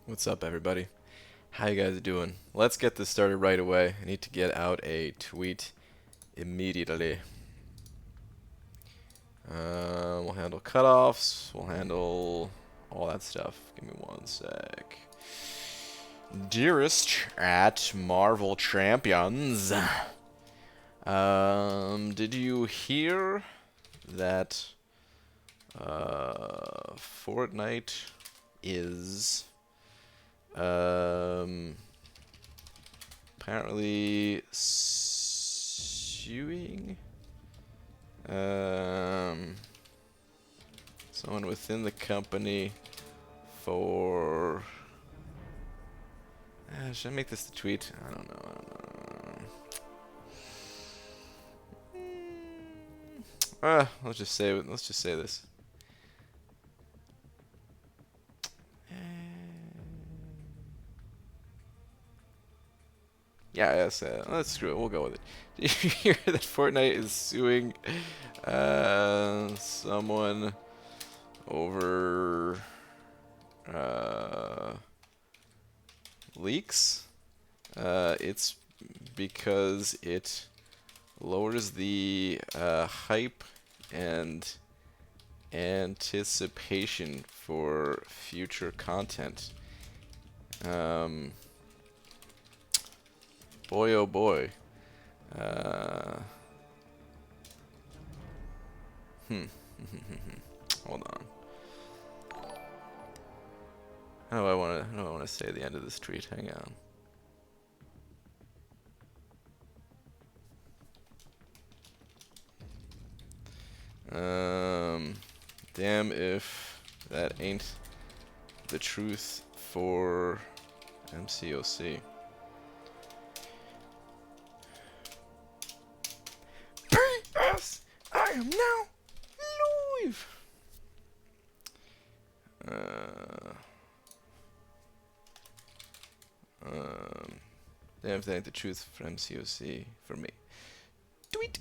What's up, everybody? How you guys doing? Let's get this started right away. I need to get out a tweet immediately. We'll handle cutoffs. We'll handle all that stuff. Give me one sec. Dearest at Marvel Champions, did you hear that Fortnite is apparently suing someone within the company for should I make this the tweet? I don't know. Let's just say this. Yeah, yes, let's screw it. We'll go with it. Did you hear that Fortnite is suing someone over leaks? It's because it lowers the hype and anticipation for future content. Boy, oh boy. Hold on. How do I want to say the end of this tweet? Hang on. Damn if that ain't the truth for MCOC. P.S. I am now live. Damn if that ain't the truth for MCOC for me. Tweet.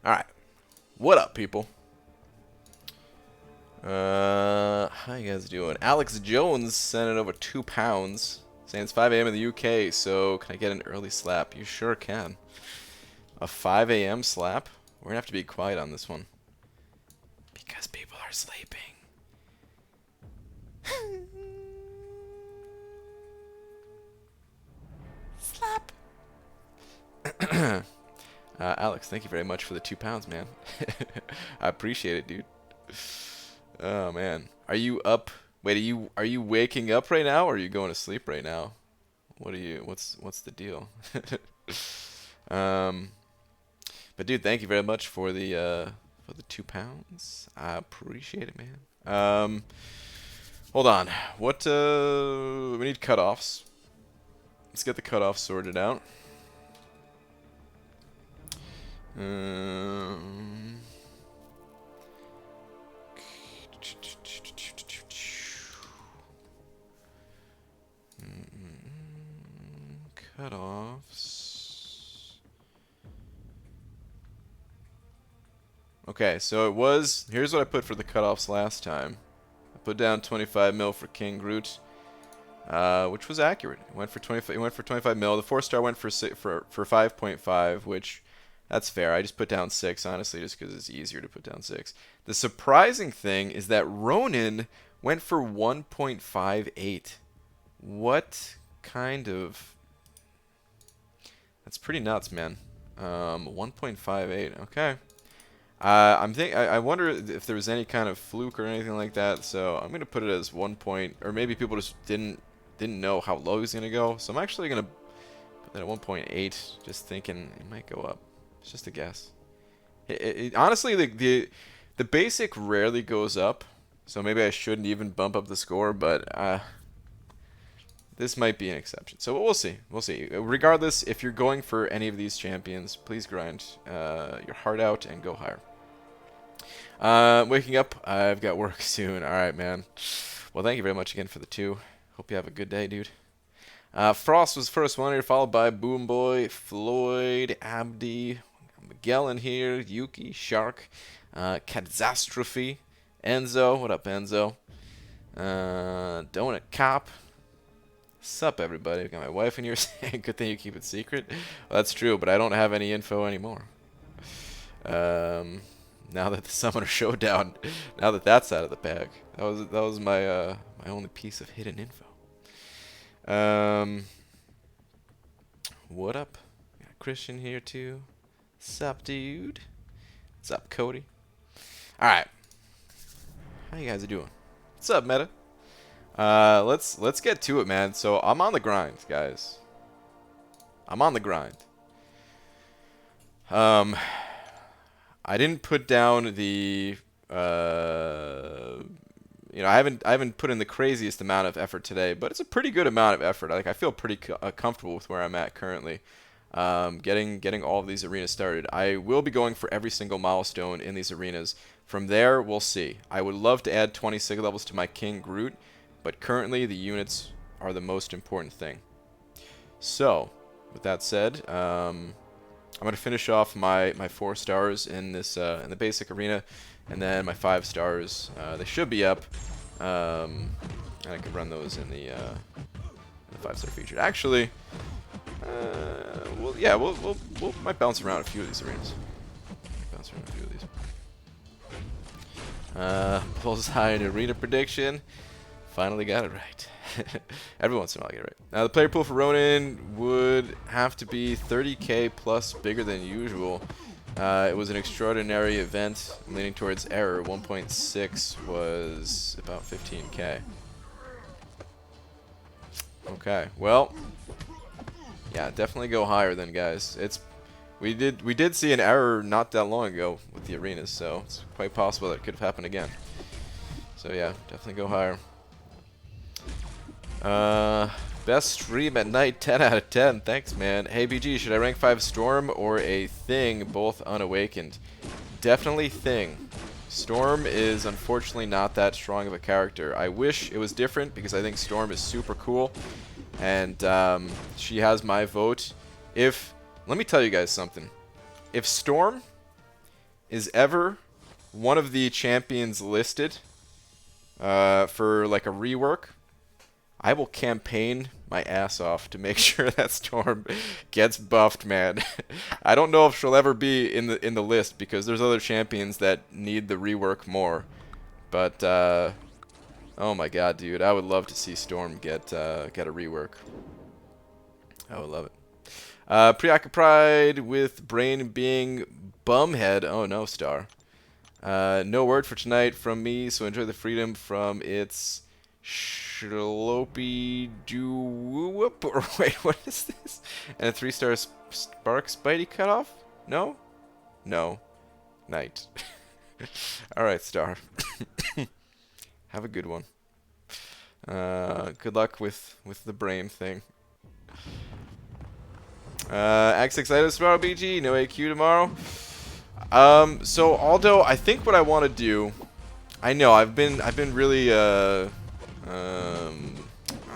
Alright. What up, people? How you guys doing? Alex Jones sent it over £2, saying it's 5 a.m. in the UK, so can I get an early slap? You sure can. A 5 a.m. slap? We're gonna have to be quiet on this one. Because people are sleeping. Slap. Alex, thank you very much for the £2, man. I appreciate it, dude. Oh man, are you up? Wait, are you waking up right now, or are you going to sleep right now? What's the deal? But dude, thank you very much for the £2. I appreciate it, man. Hold on. What we need cutoffs. Let's get the cutoffs sorted out. Cutoffs. Okay, so it was. Here's what I put for the cutoffs last time. I put down 25 mil for King Groot, which was accurate. It went for 25. It went for 25 mil. The 4-star went for 5.5, which that's fair. I just put down 6, honestly, just because it's easier to put down 6. The surprising thing is that Ronin went for 1.58. What kind of? That's pretty nuts, man. 1.58. Okay. I wonder if there was any kind of fluke or anything like that. So I'm gonna put it as 1 point, or maybe people just didn't know how low he's gonna go. So I'm actually gonna put that at 1.8, just thinking it might go up. It's just a guess. Honestly, the basic rarely goes up, so maybe I shouldn't even bump up the score. But this might be an exception. So we'll see. We'll see. Regardless, if you're going for any of these champions, please grind your heart out and go higher. Waking up, I've got work soon. All right, man. Well, thank you very much again for the 2. Hope you have a good day, dude. Frost was first one here, followed by Boomboy, Floyd, Abdi, Miguel in here, Yuki, Shark, Catastrophe, Enzo, what up, Enzo? Donut Cop. Sup, everybody? Got my wife in here saying, good thing you keep it secret. Well, that's true, but I don't have any info anymore. Now that the Summoner Showdown, now that that's out of the bag, that was my my only piece of hidden info. What up? Got Christian here too. Sup, dude? What's up, Cody? All right. How you guys doing? What's up, Meta? Let's get to it, man. So I'm on the grind, guys. I'm on the grind. I didn't put down the you know, I haven't put in the craziest amount of effort today, but it's a pretty good amount of effort. Like I feel pretty comfortable with where I'm at currently. Getting all of these arenas started. I will be going for every single milestone in these arenas. From there, we'll see. I would love to add 20 sig levels to my King Groot, but currently the units are the most important thing. So, with that said, I'm gonna finish off my 4 stars in this in the basic arena, and then my 5 stars they should be up, and I can run those in the 5-star featured. Actually, well, yeah, we'll might bounce around a few of these arenas. Bounce around a few of these. Bullseye and arena prediction. Finally got it right. Every once in a while I get it right. Now the player pool for Ronin would have to be 30k plus bigger than usual. It was an extraordinary event leaning towards error. 1.6 was about 15k. Okay, well, yeah, definitely go higher then, guys. We did see an error not that long ago with the arenas, so it's quite possible that it could have happened again. So yeah, definitely go higher. Best stream at night, 10 out of 10. Thanks, man. Hey, BG, should I rank 5 Storm or a Thing, both unawakened? Definitely Thing. Storm is unfortunately not that strong of a character. I wish it was different because I think Storm is super cool, and she has my vote. Let me tell you guys something. If Storm is ever one of the champions listed for like a rework, I will campaign my ass off to make sure that Storm gets buffed, man. I don't know if she'll ever be in the list because there's other champions that need the rework more. But oh my god, dude, I would love to see Storm get a rework. I would love it. Preoccupied with brain being bumhead. Oh no, Star. No word for tonight from me, so enjoy the freedom from its Shlopey doo whoop. Or wait, what is this? And a 3-star spark Spidey cutoff? No? No. Night. Alright, Star. Have a good one. Good luck with the brain thing. X excited tomorrow, BG. No AQ tomorrow. So Aldo, I think what I want to do, I know I've been really I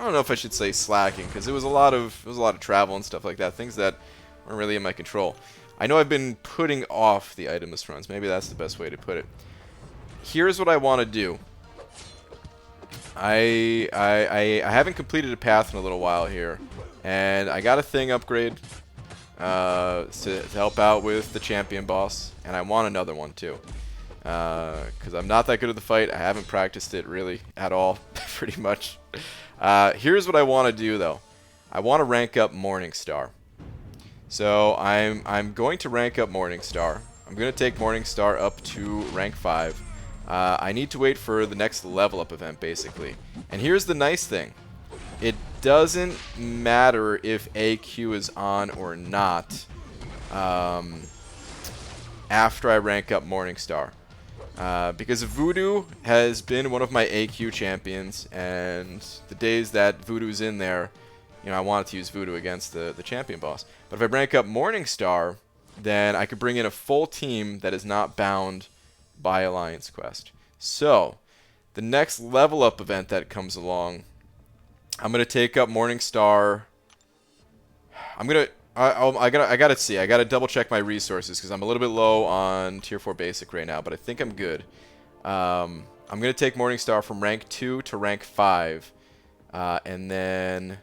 don't know if I should say slacking because it was a lot of travel and stuff like that, things that weren't really in my control. I know I've been putting off the itemless runs. Maybe that's the best way to put it. Here's what I want to do. I haven't completed a path in a little while here, and I got a thing upgrade to help out with the champion boss, and I want another one too. Because I'm not that good at the fight. I haven't practiced it really at all, pretty much. Here's what I want to do though. I want to rank up Morningstar. So I'm going to rank up Morningstar. I'm going to take Morningstar up to rank 5. I need to wait for the next level up event basically. And here's the nice thing. It doesn't matter if AQ is on or not after I rank up Morningstar. Because Voodoo has been one of my AQ champions, and the days that Voodoo's in there, you know, I wanted to use Voodoo against the champion boss. But if I rank up Morningstar, then I could bring in a full team that is not bound by Alliance Quest. So, the next level up event that comes along, I'm gonna take up Morningstar. I gotta see. I gotta double check my resources because I'm a little bit low on tier 4 basic right now, but I think I'm good. I'm going to take Morningstar from rank 2 to rank 5. And then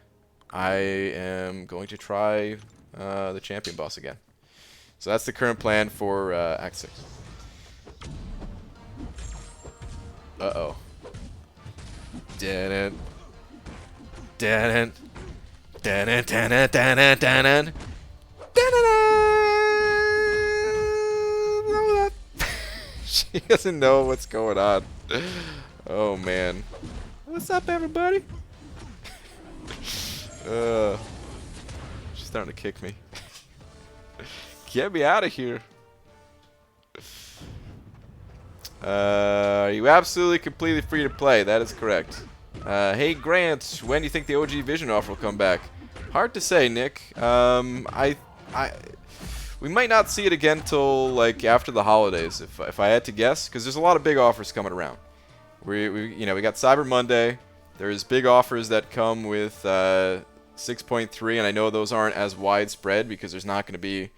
I am going to try the champion boss again. So that's the current plan for Act 6. Uh-oh. Dun-dun. Dun-dun. Dun-dun, dun-dun, dun-dun, dun-dun. Dun-dun-dun. She doesn't know what's going on. Oh, man. What's up, everybody? She's starting to kick me. Get me out of here. Are you absolutely completely free to play? That is correct. Hey Grant, when do you think the OG Vision offer will come back? Hard to say, Nick. We might not see it again till like after the holidays, if I had to guess, because there's a lot of big offers coming around. We got Cyber Monday. There's big offers that come with 6.3, and I know those aren't as widespread because there's not going to be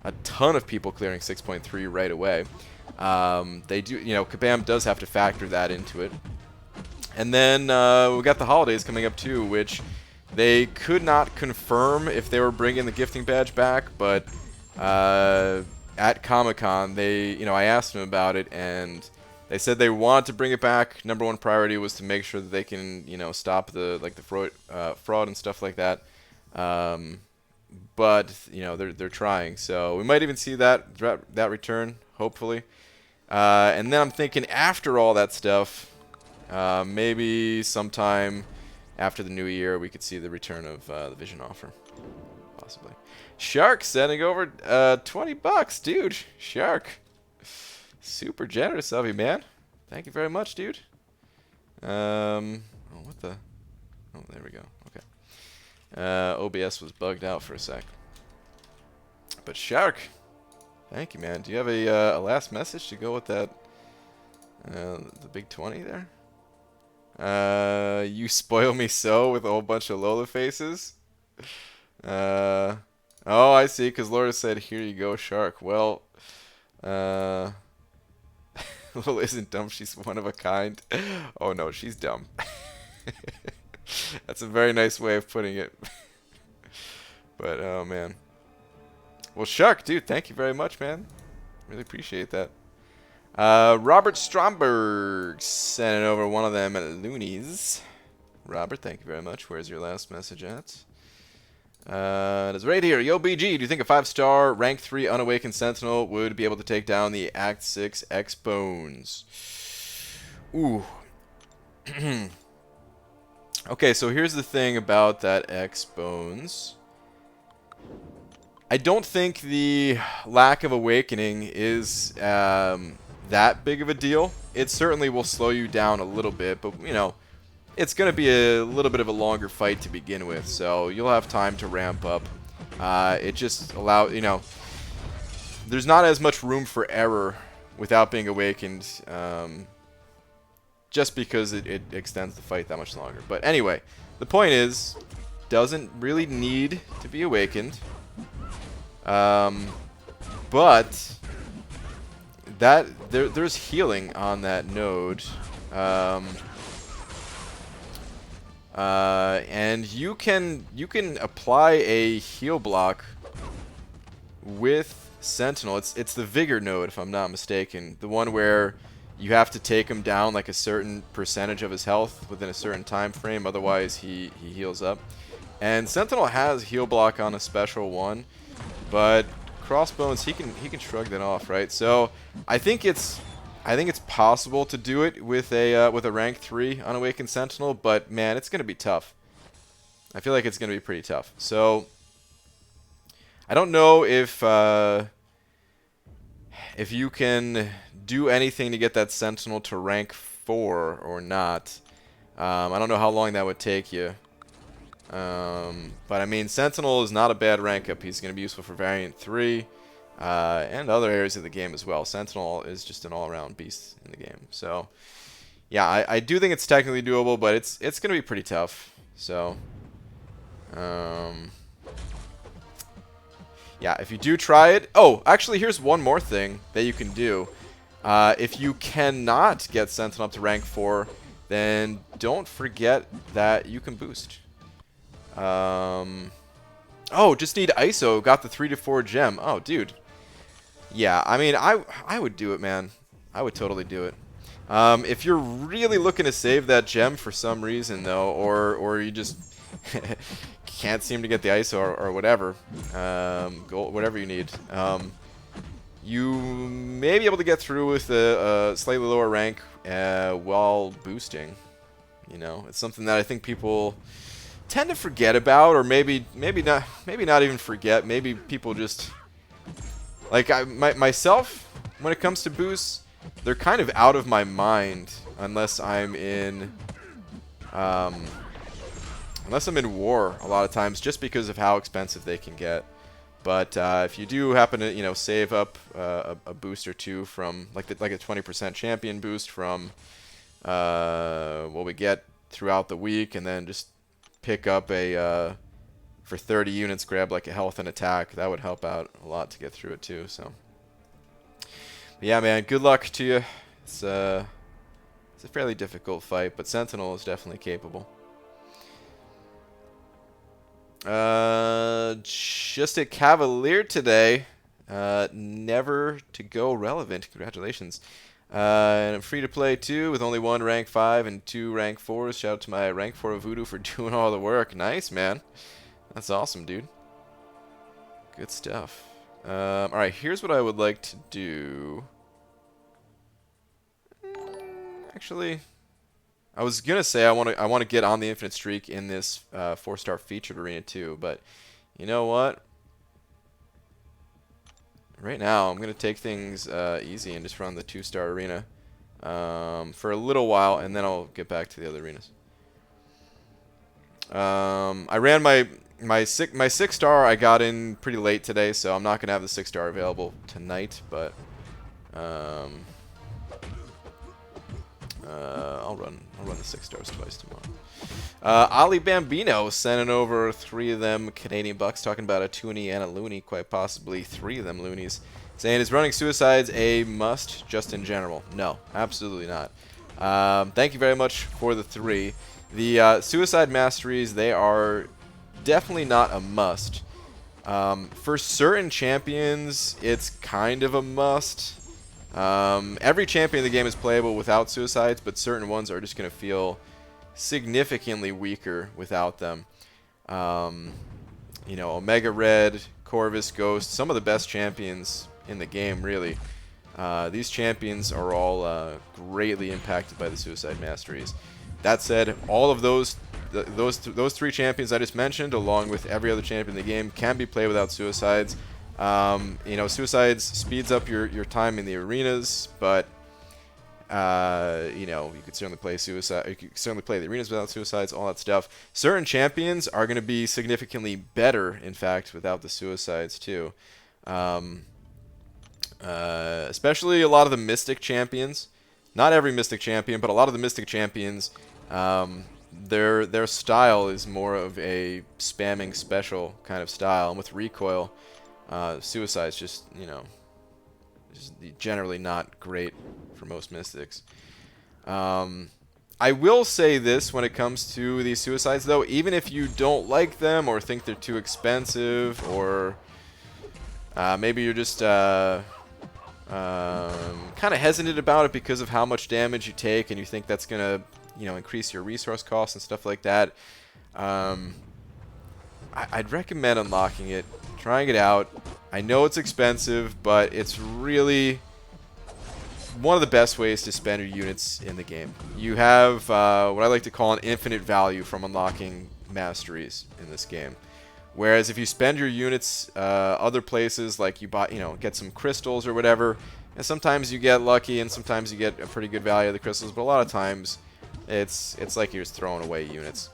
a ton of people clearing 6.3 right away. They do, Kabam does have to factor that into it. And then we got the holidays coming up too, which they could not confirm if they were bringing the gifting badge back, but at Comic-Con, I asked them about it, and they said they wanted to bring it back. Number one priority was to make sure that they can, stop the fraud and stuff like that. But they're trying, so we might even see that return, hopefully. And then I'm thinking after all that stuff, maybe sometime after the new year, we could see the return of the Vision offer, possibly. Shark sending over $20, dude. Shark, super generous of you, man. Thank you very much, dude. Oh, what the? Oh, there we go. Okay. OBS was bugged out for a sec. But Shark, thank you, man. Do you have a last message to go with that? The big 20 there? You spoil me so with a whole bunch of Lola faces. Oh, I see, because Laura said, here you go, Shark. Well, Lola isn't dumb, she's one of a kind. Oh, no, she's dumb. That's a very nice way of putting it. But, oh, man. Well, Shark, dude, thank you very much, man. Really appreciate that. Robert Stromberg sending over one of them at Loonies. Robert, thank you very much. Where's your last message at? It's right here. Yo, BG, do you think a 5-star, rank 3 unawakened Sentinel would be able to take down the Act 6 X-Bones? Ooh. Okay, so here's the thing about that X-Bones. I don't think the lack of awakening is that big of a deal. It certainly will slow you down a little bit, but, it's going to be a little bit of a longer fight to begin with, so you'll have time to ramp up. It just allows, there's not as much room for error without being awakened, just because it extends the fight that much longer. But anyway, the point is, doesn't really need to be awakened. But there's healing on that node. And you can apply a heal block with Sentinel. It's the Vigor node, if I'm not mistaken, the one where you have to take him down like a certain percentage of his health within a certain time frame, otherwise he heals up. And Sentinel has heal block on a special one, but Crossbones, he can shrug that off, right? So I think it's possible to do it with a rank 3 unawakened Sentinel, but man, it's gonna be tough. I feel like it's gonna be pretty tough. So I don't know if you can do anything to get that Sentinel to rank 4 or not. I don't know how long that would take you. But I mean, Sentinel is not a bad rank up. He's going to be useful for Variant 3 and other areas of the game as well. Sentinel is just an all-around beast in the game. So, yeah, I do think it's technically doable, but it's going to be pretty tough. So, yeah, if you do try it... Oh, actually, here's one more thing that you can do. If you cannot get Sentinel up to rank 4, then don't forget that you can boost. Oh, just need ISO. Got the 3 to 4 gem. Oh, dude. Yeah, I mean, I would do it, man. I would totally do it. If you're really looking to save that gem for some reason, though, or you just can't seem to get the ISO or whatever, gold, whatever you need, you may be able to get through with a slightly lower rank while boosting. You know, it's something that I think people tend to forget about, or maybe not even forget. Maybe people just like myself when it comes to boosts. They're kind of out of my mind unless I'm in war a lot of times, just because of how expensive they can get. But if you do happen to, you know, save up a boost or two from like a 20% champion boost from what we get throughout the week, and then just pick up a for 30 units, grab like a health and attack, that would help out a lot to get through it too. So. Yeah, man, good luck to you. It's a fairly difficult fight, but Sentinel is definitely capable. Just a Cavalier today. Never to go relevant. Congratulations. And I'm free to play too, with only 1 rank 5 and 2 rank 4s. Shout out to my rank 4 Voodoo for doing all the work. Nice, man. That's awesome, dude. Good stuff. Alright, here's what I would like to do. Actually, I was gonna say I want to get on the infinite streak in this 4-star featured arena too, but you know what? Right now, I'm gonna take things easy and just run the 2-star arena for a little while, and then I'll get back to the other arenas. I ran my 6-star. I got in pretty late today, so I'm not gonna have the 6-star available tonight, but I'll run the 6 stars twice tomorrow. Ali Bambino sending over 3 of them Canadian bucks, talking about a toonie and a loony, quite possibly 3 of them loonies. Saying, is running suicides a must just in general? No, absolutely not. Thank you very much for the 3. The suicide masteries, they are definitely not a must. For certain champions, it's kind of a must. Every champion in the game is playable without suicides, but certain ones are just going to feel significantly weaker without them. You know, Omega Red, Corvus, Ghost, some of the best champions in the game, really. These champions are all greatly impacted by the suicide masteries. That said, all of those 3 champions I just mentioned, along with every other champion in the game, can be played without suicides. You know, suicides speeds up your time in the arenas, but you know, you could certainly play suicide. You could certainly play the arenas without suicides, all that stuff. Certain champions are going to be significantly better, in fact, without the suicides too. Especially a lot of the Mystic champions. Not every Mystic champion, but a lot of the Mystic champions. Their style is more of a spamming special kind of style, and with recoil. Suicide's just, you know, just generally not great for most Mystics. I will say this when it comes to these suicides, though, even if you don't like them or think they're too expensive, or maybe you're just kind of hesitant about it because of how much damage you take, and you think that's gonna, you know, increase your resource costs and stuff like that. I'd recommend unlocking it, trying it out. I know it's expensive, but it's really one of the best ways to spend your units in the game. You have what I like to call an infinite value from unlocking masteries in this game. Whereas if you spend your units other places, like you buy, you know, get some crystals or whatever, and sometimes you get lucky and sometimes you get a pretty good value of the crystals, but a lot of times it's like you're just throwing away units.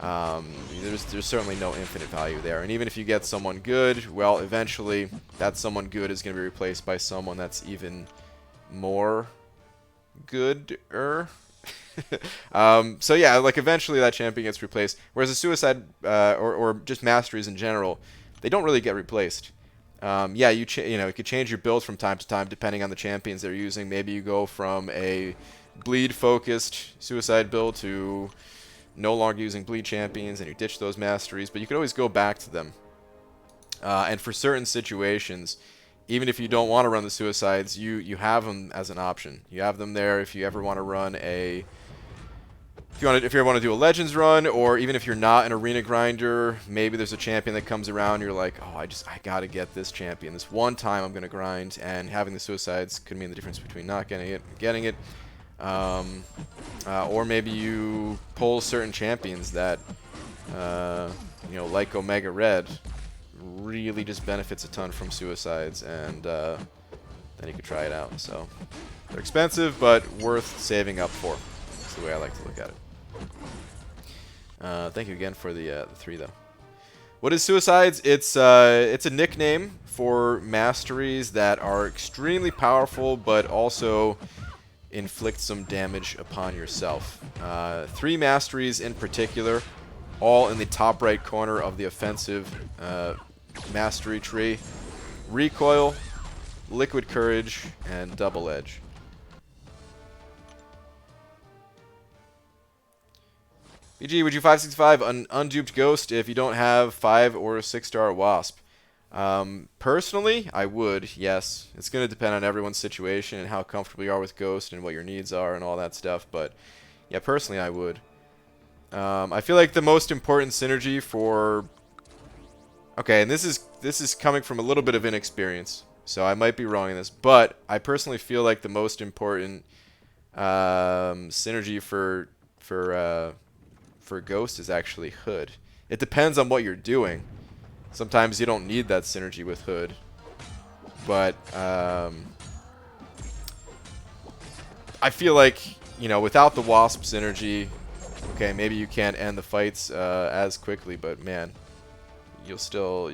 There's certainly no infinite value there, and even if you get someone good, well, eventually that someone good is going to be replaced by someone that's even more gooder. So yeah, like eventually that champion gets replaced, whereas a suicide or just masteries in general, they don't really get replaced. Yeah, you could change your build from time to time depending on the champions they're using. Maybe you go from a bleed-focused suicide build to no longer using bleed champions, and you ditch those masteries, but you can always go back to them. And for certain situations, even if you don't want to run the suicides, you have them as an option. You have them there if you ever want to run a... If you ever want to do a Legends run, or even if you're not an arena grinder, maybe there's a champion that comes around, you're like, oh, I gotta get this champion. This one time I'm gonna grind, and having the suicides could mean the difference between not getting it and getting it. Or maybe you pull certain champions that, like Omega Red, really just benefits a ton from suicides, and then you could try it out. So they're expensive, but worth saving up for. That's the way I like to look at it. Thank you again for the 3, though. What is suicides? It's a nickname for masteries that are extremely powerful, but also inflict some damage upon yourself. 3 masteries in particular, all in the top right corner of the offensive mastery tree: Recoil, Liquid Courage, and Double Edge. BG, would you 565 an unduped Ghost if you don't have 5 or 6-star Wasp? Personally, I would, yes. It's going to depend on everyone's situation and how comfortable you are with Ghost and what your needs are and all that stuff, but yeah, personally I would. I feel like the most important synergy for... Okay, and this is coming from a little bit of inexperience, so I might be wrong in this, but I personally feel like the most important synergy for Ghost is actually Hood. It depends on what you're doing. Sometimes you don't need that synergy with Hood, but I feel like, without the Wasp synergy, okay, maybe you can't end the fights as quickly, but man, you're still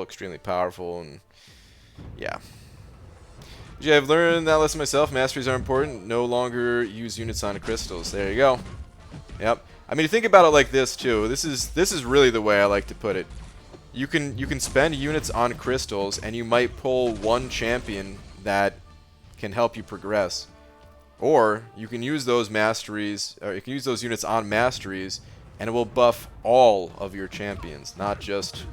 extremely powerful, and yeah. Yeah, I've learned that lesson myself. Masteries are important. No longer use units on crystals. There you go. Yep. I mean, think about it like this too. This is really the way I like to put it. You can spend units on crystals, and you might pull one champion that can help you progress, or you can use those masteries, or you can use those units on masteries, and it will buff all of your champions, not just,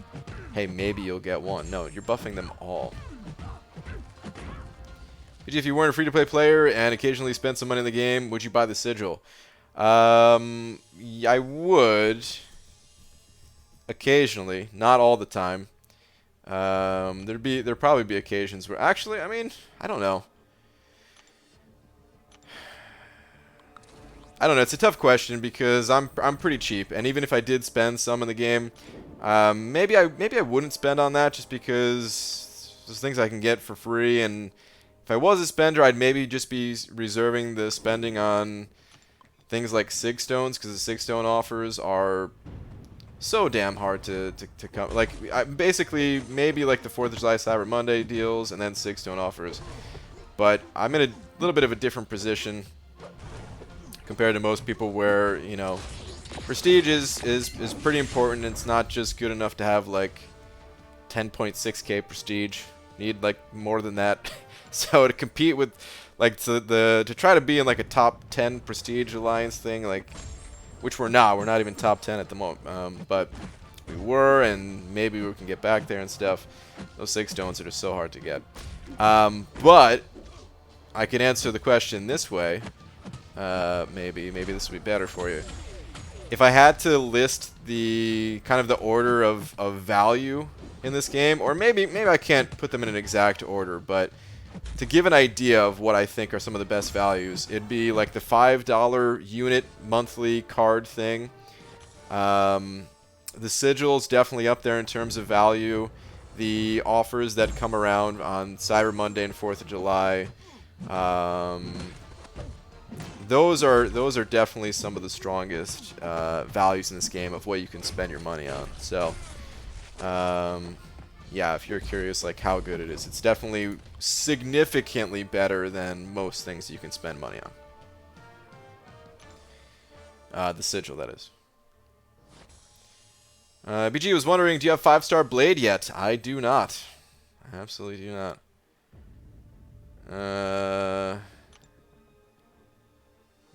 hey, maybe you'll get one. No, you're buffing them all. If you weren't a free-to-play player and occasionally spent some money in the game, would you buy the sigil? I would occasionally, not all the time. There'd probably be occasions where, actually, I mean, I don't know. It's a tough question because I'm pretty cheap, and even if I did spend some in the game, maybe I wouldn't spend on that just because there's things I can get for free, and if I was a spender, I'd maybe just be reserving the spending on things like Sig Stones, because the Sig Stone offers are so damn hard to come. Like, basically, maybe like the 4th of July Cyber Monday deals and then Sig Stone offers. But I'm in a little bit of a different position compared to most people where, prestige is pretty important. It's not just good enough to have like 10.6k prestige. Need like more than that. So to compete with, like, to try to be in like a top 10 prestige alliance thing, like, which we're not even top 10 at the moment, but we were, and maybe we can get back there and stuff. Those 6 stones are just so hard to get. But I can answer the question this way. Maybe this would be better for you. If I had to list the kind of the order of value in this game, or maybe I can't put them in an exact order, but to give an idea of what I think are some of the best values, it'd be like the $5 unit monthly card thing. The sigil's definitely up there in terms of value. The offers that come around on Cyber Monday and 4th of July, those are definitely some of the strongest values in this game of what you can spend your money on. So, yeah, if you're curious like how good it is, it's definitely significantly better than most things you can spend money on. The sigil, that is. BG was wondering, do you have 5-star Blade yet? I do not. Absolutely do not.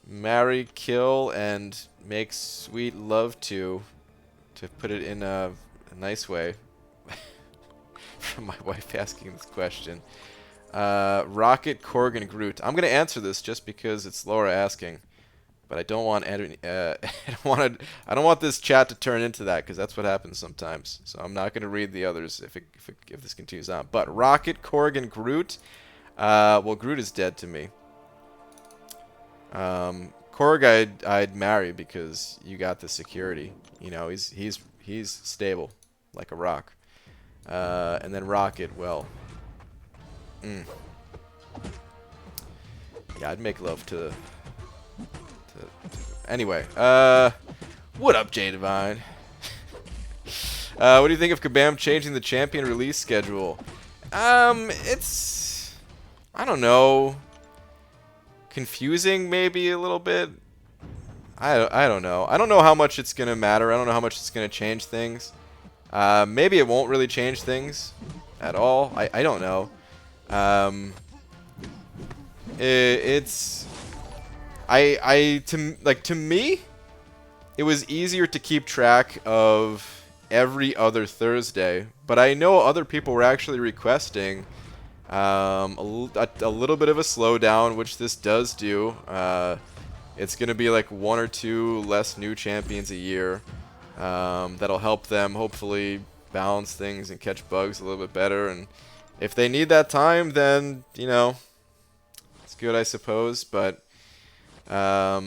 Marry, kill, and make sweet love to put it in a nice way. From my wife asking this question. Rocket, Korg, and Groot. I'm gonna answer this just because it's Laura asking, but I don't want I don't want this chat to turn into that, because that's what happens sometimes. So I'm not gonna read the others if this continues on. But Rocket, Korg, and Groot. Well, Groot is dead to me. Korg I'd marry because you got the security. You know, he's stable like a rock. And then Rocket, well, yeah, I'd make love to anyway. What up, Jay Divine? What do you think of Kabam changing the champion release schedule? It's, I don't know, confusing maybe a little bit. I don't know. I don't know how much it's gonna matter. I don't know how much it's gonna change things. Maybe it won't really change things at all. I don't know. To me, it was easier to keep track of every other Thursday, but I know other people were actually requesting a little bit of a slowdown, which this does do. It's gonna be like 1 or 2 less new champions a year. That'll help them hopefully balance things and catch bugs a little bit better. And if they need that time, then, you know, it's good, I suppose. But I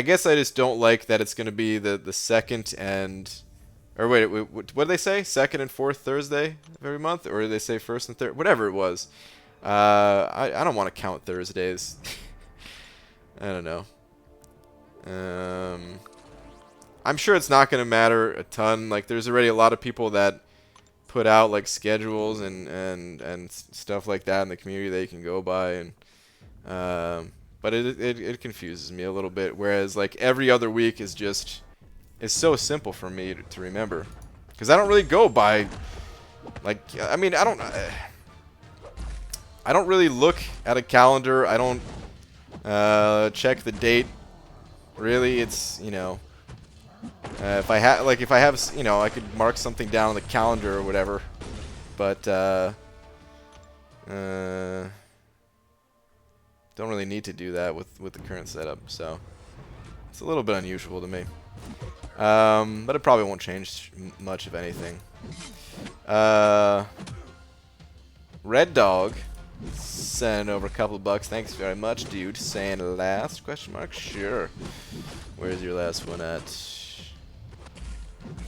guess I just don't like that it's going to be the second and... Or wait, what did they say? Second and fourth Thursday of every month? Or did they say first and third? Whatever it was. I don't want to count Thursdays. I don't know. I'm sure it's not going to matter a ton. Like, there's already a lot of people that put out like schedules and stuff like that in the community that you can go by, and but it confuses me a little bit. Whereas like every other week is so simple for me to remember, because I don't really go by like, I mean, I don't really look at a calendar. I don't check the date. Really, it's, you know, if I have, you know, I could mark something down on the calendar or whatever, but don't really need to do that with the current setup, so it's a little bit unusual to me. But it probably won't change much, if anything. Red Dog sent over a couple of bucks. Thanks very much, dude. Saying last question mark? Sure. Where's your last one at?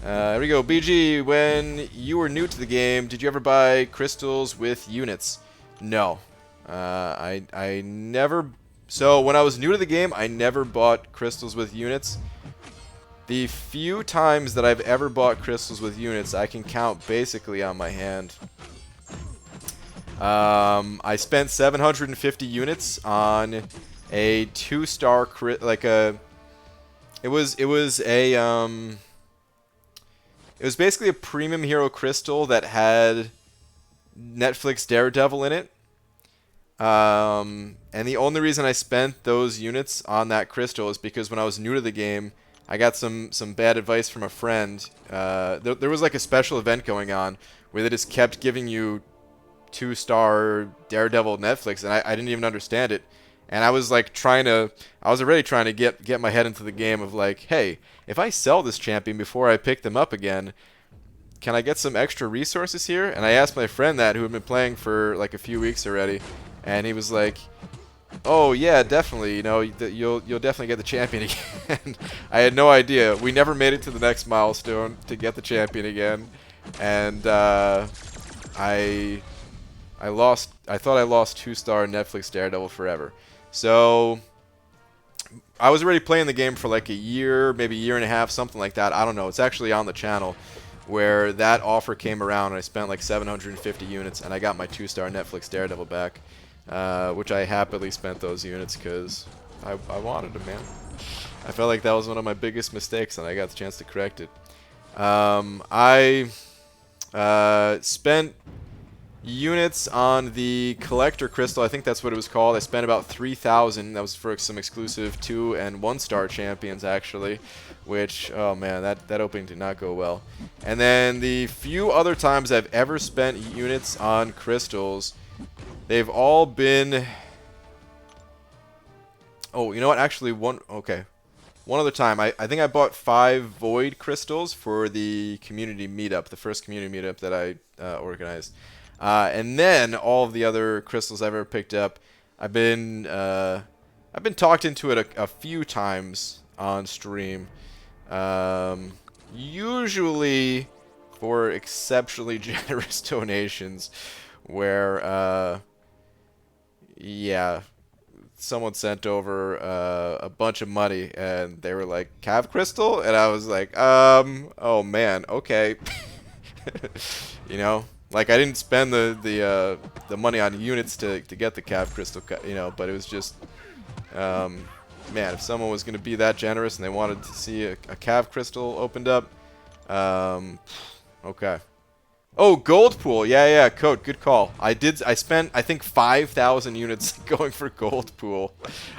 Here we go. BG, when you were new to the game, did you ever buy crystals with units? No. I never... So, when I was new to the game, I never bought crystals with units. The few times that I've ever bought crystals with units, I can count basically on my hand. I spent 750 units on a 2-star crit, like a... It was basically a premium hero crystal that had Netflix Daredevil in it. And the only reason I spent those units on that crystal is because when I was new to the game, I got some bad advice from a friend. There was like a special event going on where they just kept giving you 2-star Daredevil Netflix, and I didn't even understand it. And I was like I was already trying to get my head into the game of like, hey, if I sell this champion before I pick them up again, can I get some extra resources here? And I asked my friend that, who had been playing for like a few weeks already, and he was like, oh yeah, definitely, you know, you'll definitely get the champion again. I had no idea. We never made it to the next milestone to get the champion again, and I thought I lost 2-star Netflix Daredevil forever. So I was already playing the game for like a year, maybe a year and a half, something like that. I don't know. It's actually on the channel where that offer came around, and I spent like 750 units, and I got my 2-star Netflix Daredevil back, which I happily spent those units because I wanted them, man. I felt like that was one of my biggest mistakes, and I got the chance to correct it. I spent units on the collector crystal. I think that's what it was called. I spent about 3,000. That was for some exclusive 2- and 1-star champions, actually, which, oh man, that opening did not go well. And then the few other times I've ever spent units on crystals, they've all been... Oh, you know what? Actually, okay. One other time, I think I bought 5 void crystals for the community meetup, the first community meetup that I organized. And then all of the other crystals I've ever picked up, I've been talked into it a few times on stream. Usually for exceptionally generous donations, where yeah, someone sent over a bunch of money and they were like, "Cav crystal?" And I was like, oh man, okay. You know, like I didn't spend the money on units to get the Cav crystal, you know, but it was just man, if someone was going to be that generous and they wanted to see a Cav crystal opened up, okay. Oh, gold pool. Yeah, Code, good call. I spent, I think, 5,000 units going for gold pool.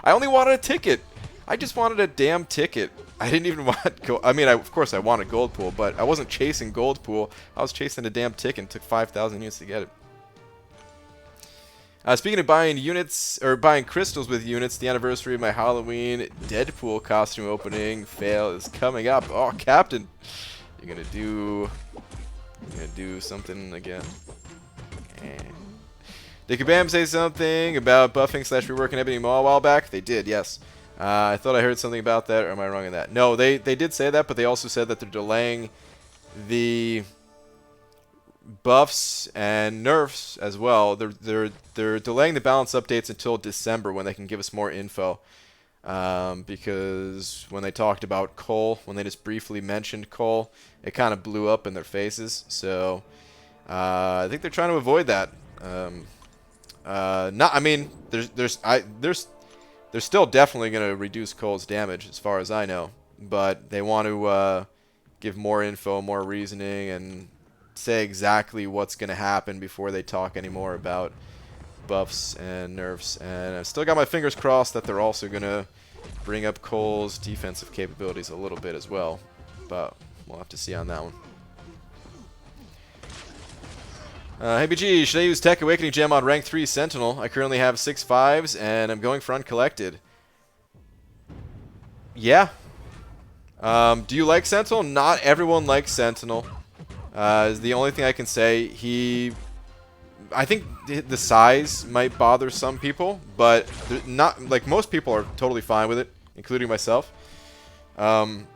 I only wanted a ticket. I just wanted a damn ticket. I didn't even want gold. I mean, of course I wanted gold pool, but I wasn't chasing gold pool. I was chasing a damn ticket and took 5,000 units to get it. Speaking of buying units, or buying crystals with units, the anniversary of my Halloween Deadpool costume opening fail is coming up. Oh, Captain, you're gonna do something again. Did Kabam say something about buffing / reworking Ebony Maw a while back? They did, yes. I thought I heard something about that, or am I wrong in that? No, they did say that, but they also said that they're delaying the buffs and nerfs as well. They're delaying the balance updates until December when they can give us more info. Because when they talked about Cole, when they just briefly mentioned Cole, it kind of blew up in their faces. So I think they're trying to avoid that. I mean, they're still definitely going to reduce Cole's damage, as far as I know. But they want to give more info, more reasoning, and say exactly what's going to happen before they talk anymore about buffs and nerfs. And I've still got my fingers crossed that they're also going to bring up Cole's defensive capabilities a little bit as well. But we'll have to see on that one. Hey BG, should I use Tech Awakening Gem on rank 3 Sentinel? I currently have 6 5s and I'm going for Uncollected. Yeah. Do you like Sentinel? Not everyone likes Sentinel. Is the only thing I can say. I think the size might bother some people, but not like most people are totally fine with it, including myself. But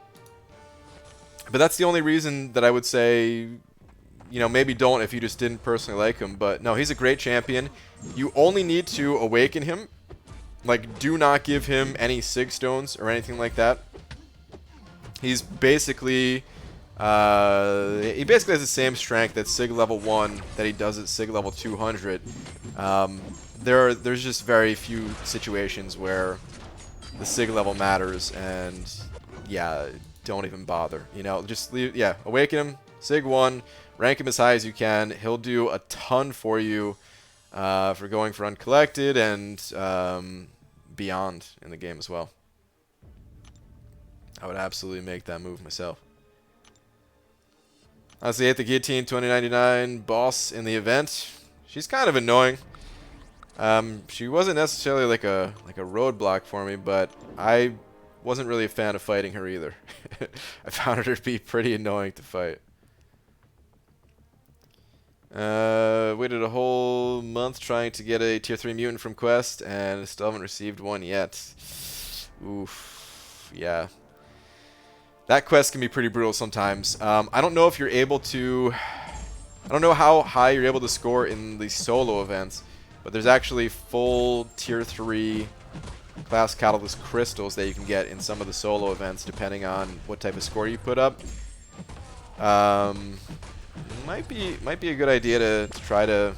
that's the only reason that I would say, you know, maybe don't if you just didn't personally like him. But no, he's a great champion. You only need to awaken him. Like, do not give him any Sig Stones or anything like that. He's basically... he basically has the same strength at Sig level 1 that he does at Sig level 200. There's just very few situations where the Sig level matters, and yeah, don't even bother. You know, just leave. Yeah, awaken him, Sig 1, rank him as high as you can. He'll do a ton for you for going for Uncollected and beyond in the game as well. I would absolutely make that move myself. Honestly, I hate the Guillotine 2099 boss in the event. She's kind of annoying. She wasn't necessarily like a roadblock for me, but I wasn't really a fan of fighting her either. I found her to be pretty annoying to fight. Waited a whole month trying to get a tier 3 mutant from Quest, and still haven't received one yet. Oof. Yeah. That quest can be pretty brutal sometimes. I don't know if you're able to... I don't know how high you're able to score in the solo events, but there's actually full tier 3 class catalyst crystals that you can get in some of the solo events depending on what type of score you put up. Might be a good idea to try to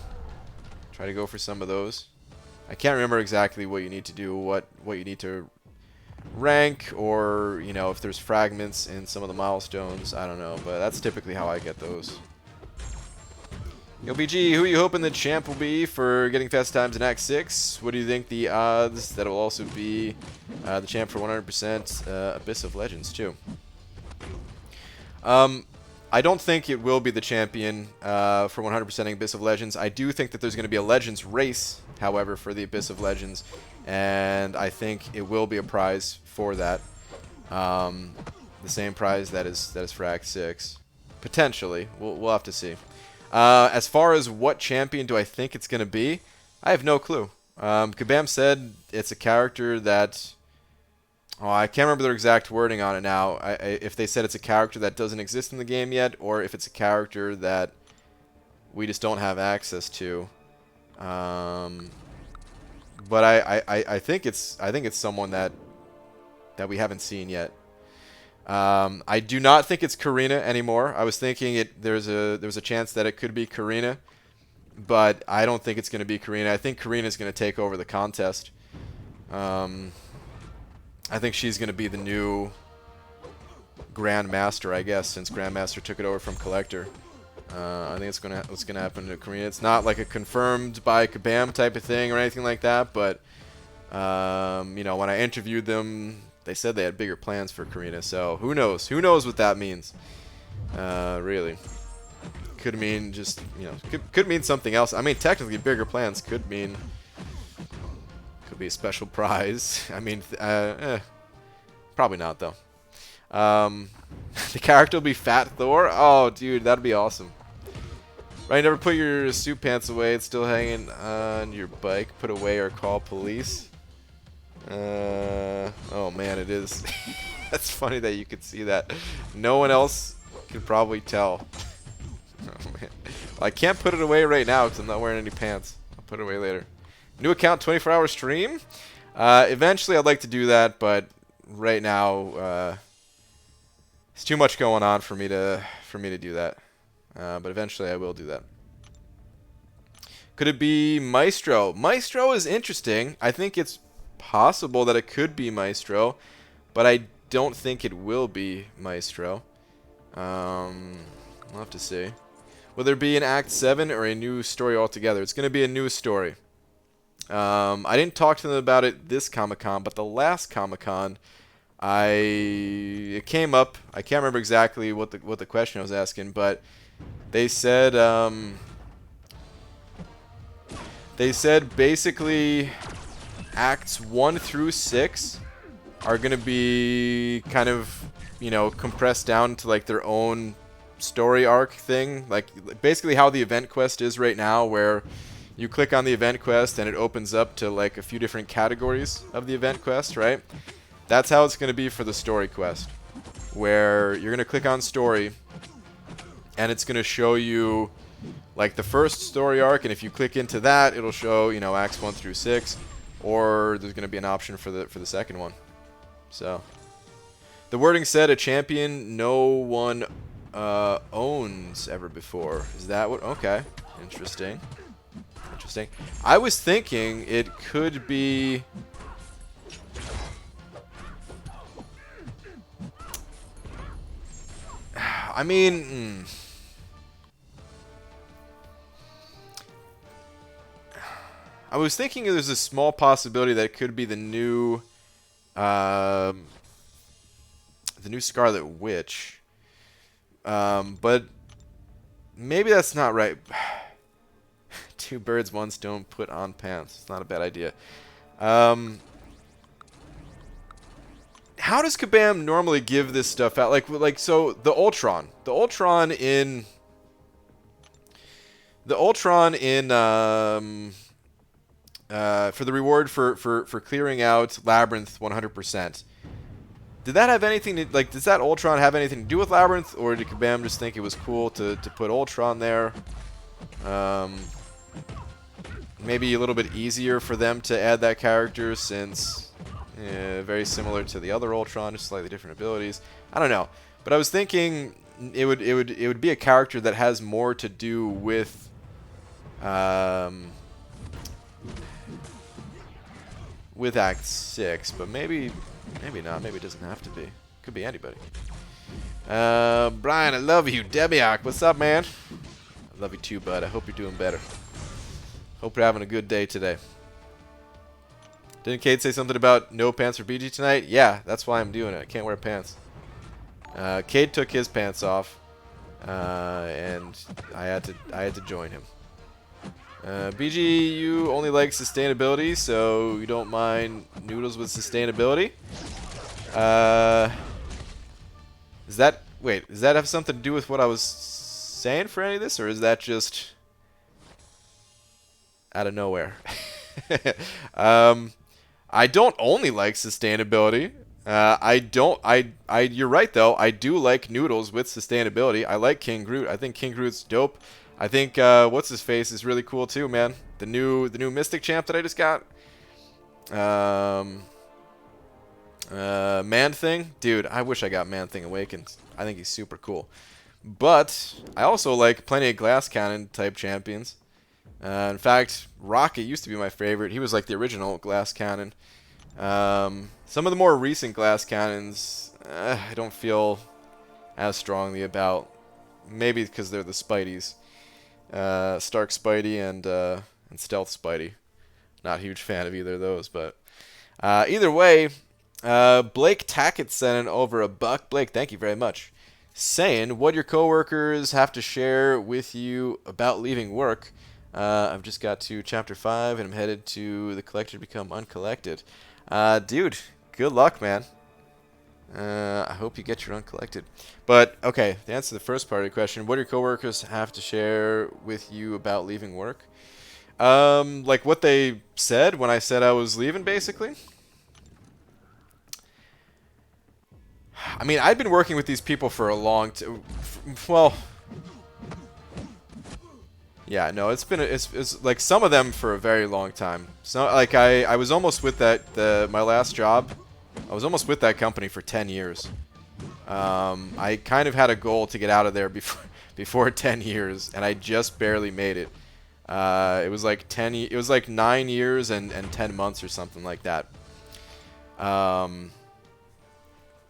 go for some of those. I can't remember exactly what you need to do, what you need to rank, or you know, if there's fragments in some of the milestones. I don't know, but that's typically how I get those. Yo, BG, who are you hoping the champ will be for getting fast times in Act 6? What do you think the odds that it will also be the champ for 100% Abyss of Legends, too? I don't think it will be the champion for 100%ing Abyss of Legends. I do think that there's going to be a Legends race, however, for the Abyss of Legends, and I think it will be a prize for that. The same prize that is for Act 6. Potentially. We'll have to see. As far as what champion do I think it's going to be, I have no clue. Kabam said it's a character that... Oh, I can't remember their exact wording on it now. If they said it's a character that doesn't exist in the game yet, or if it's a character that we just don't have access to. But I think it's someone that we haven't seen yet. I do not think it's Karina anymore. I was thinking there's a chance that it could be Karina, but I don't think it's going to be Karina. I think Karina is going to take over the contest. I think she's going to be the new Grandmaster, I guess, since Grandmaster took it over from Collector. I think it's going to happen to Karina. It's not like a confirmed by Kabam type of thing or anything like that, but you know, when I interviewed them, they said they had bigger plans for Karina. So who knows? Who knows what that means? Really, could mean just, you know, could mean something else. I mean, technically, bigger plans could mean. Could be a special prize. I mean, probably not, though. The character will be Fat Thor? Oh, dude, that'd be awesome. Right, never put your suit pants away. It's still hanging on your bike. Put away or call police. Oh, man, it is. That's funny that you could see that. No one else can probably tell. Oh, man. Well, I can't put it away right now because I'm not wearing any pants. I'll put it away later. New account, 24-hour stream. Eventually, I'd like to do that, but right now, it's too much going on for me to do that. But eventually, I will do that. Could it be Maestro? Maestro is interesting. I think it's possible that it could be Maestro, but I don't think it will be Maestro. We'll have to see. Will there be an Act 7 or a new story altogether? It's going to be a new story. I didn't talk to them about it this Comic-Con, but the last Comic-Con, it came up. I can't remember exactly what the question I was asking, but they said basically Acts 1 through 6 are gonna be kind of, you know, compressed down to like their own story arc thing, like basically how the event quest is right now, where you click on the event quest and it opens up to like a few different categories of the event quest, right? That's how it's going to be for the story quest, where you're going to click on story and it's going to show you like the first story arc, and if you click into that, it'll show, you know, Acts 1 through 6, or there's going to be an option for the second one. So the wording said a champion no one owns ever before. Is that what? Okay, interesting. Interesting. I was thinking it could be... I mean... I was thinking there's a small possibility that it could be the new Scarlet Witch. But maybe that's not right. Two birds, one stone, put on pants. It's not a bad idea. How does Kabam normally give this stuff out? Like so the Ultron in for the reward for clearing out Labyrinth 100%. Did that have anything to, like, does that Ultron have anything to do with Labyrinth, or did Kabam just think it was cool to put Ultron there? Maybe a little bit easier for them to add that character, since very similar to the other Ultron, just slightly different abilities. I don't know, but I was thinking it would be a character that has more to do with Act 6, but maybe not. Maybe it doesn't have to be. Could be anybody. Brian, I love you. Debiak, what's up, man? Love you too, bud. I hope you're doing better. Hope you're having a good day today. Didn't Cade say something about no pants for BG tonight? Yeah, that's why I'm doing it. I can't wear pants. Cade took his pants off, and I had to join him. BG, you only like sustainability, so you don't mind noodles with sustainability. Does that have something to do with what I was saying for any of this, or is that just out of nowhere? I don't only like sustainability. You're right though. I do like noodles with sustainability. I like King Groot. I think King Groot's dope. I think what's his face is really cool too, man. The new Mystic Champ that I just got. Man Thing, dude. I wish I got Man Thing Awakened. I think he's super cool. But I also like plenty of Glass Cannon type champions. In fact, Rocket used to be my favorite. He was like the original Glass Cannon. Some of the more recent Glass Cannons, I don't feel as strongly about. Maybe because they're the Spideys. Stark Spidey and Stealth Spidey. Not a huge fan of either of those, but either way, Blake Tackett sent in over $1. Blake, thank you very much. Saying, what your coworkers have to share with you about leaving work. I've just got to Chapter 5, and I'm headed to the Collector to become Uncollected. Dude, good luck, man. I hope you get your Uncollected. But, okay, to answer the first part of the question, what do your coworkers have to share with you about leaving work? Like what they said when I said I was leaving, basically. I mean, I've been working with these people for a long time. Well, yeah, no, it's like some of them for a very long time. So like I was almost with my last job. I was almost with that company for 10 years. I kind of had a goal to get out of there before 10 years, and I just barely made it. It was like 9 years and 10 months or something like that.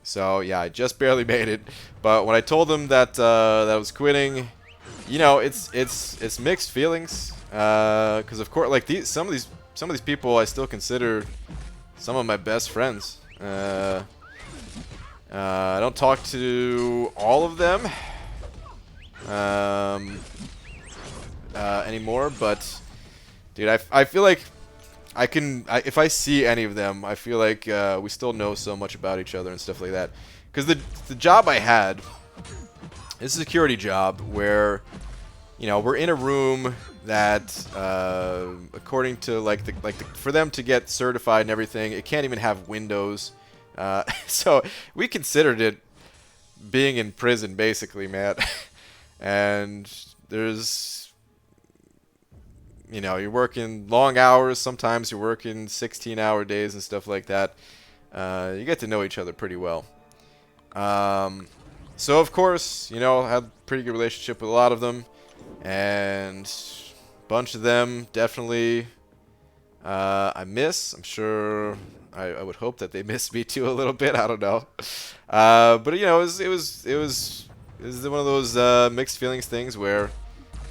So yeah, I just barely made it. But when I told them that I was quitting, you know, it's mixed feelings. Because of course, like some of these people I still consider some of my best friends. I don't talk to all of them anymore, but dude, I feel like if I see any of them, I feel like we still know so much about each other and stuff like that. Because the job I had is a security job where, you know, we're in a room that, according to for them to get certified and everything, it can't even have windows. So we considered it being in prison, basically, man. And there's, you know, you're working long hours. Sometimes you're working 16-hour days and stuff like that. You get to know each other pretty well. So, of course, you know, I had a pretty good relationship with a lot of them. And a bunch of them definitely I miss. I'm sure I would hope that they miss me too a little bit. I don't know. But, you know, it was one of those mixed feelings things where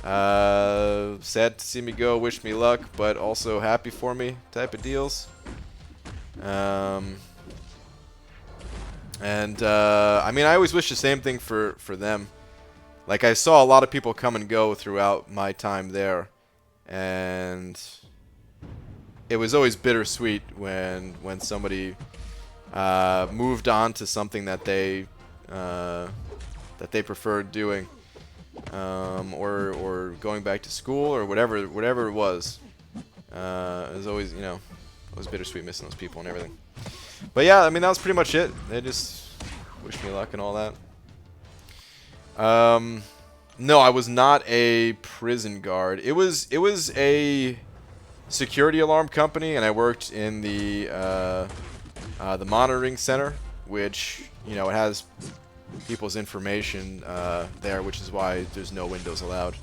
sad to see me go, wish me luck, but also happy for me type of deals. I mean, I always wish the same thing for them. Like, I saw a lot of people come and go throughout my time there, and it was always bittersweet when somebody moved on to something that they preferred doing. Or going back to school or whatever it was. It was always, you know, it was bittersweet missing those people and everything. But yeah, I mean, that was pretty much it. They just wished me luck and all that. No, I was not a prison guard. It was a security alarm company, and I worked in the monitoring center, which, you know, it has people's information there, which is why there's no windows allowed.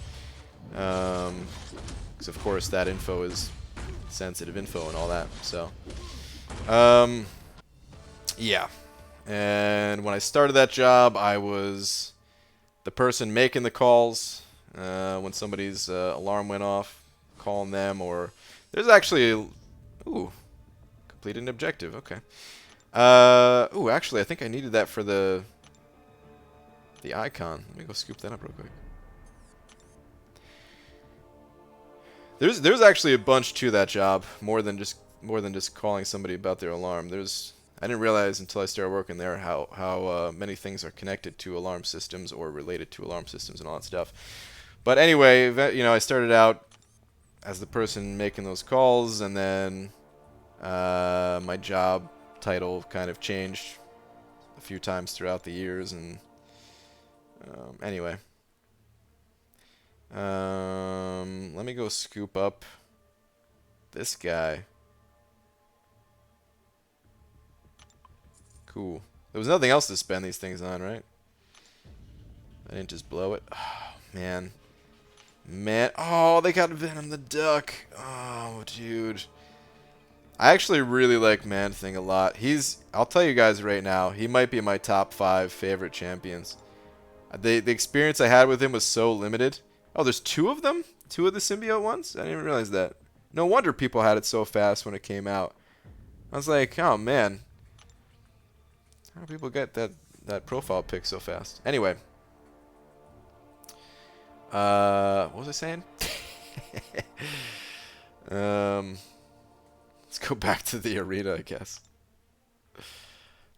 Because of course that info is sensitive info and all that. So, yeah. And when I started that job, I was the person making the calls. when somebody's alarm went off, calling them, or there's actually ooh, completed an objective. Okay. Ooh, actually, I think I needed that for the icon. Let me go scoop that up real quick. There's actually a bunch to that job, more than just calling somebody about their alarm. I didn't realize until I started working there how many things are connected to alarm systems or related to alarm systems and all that stuff. But anyway, you know, I started out as the person making those calls, and then my job title kind of changed a few times throughout the years, and anyway. Let me go scoop up this guy. Cool. There was nothing else to spend these things on, right? I didn't just blow it. Oh, man. Man. Oh, they got Venom the Duck. Oh, dude. I actually really like Man-Thing a lot. I'll tell you guys right now, he might be my top 5 favorite champions. The experience I had with him was so limited. Oh, there's 2 of them? 2 of the symbiote ones? I didn't even realize that. No wonder people had it so fast when it came out. I was like, oh man. How do people get that profile pic so fast? Anyway. What was I saying? Let's go back to the arena, I guess.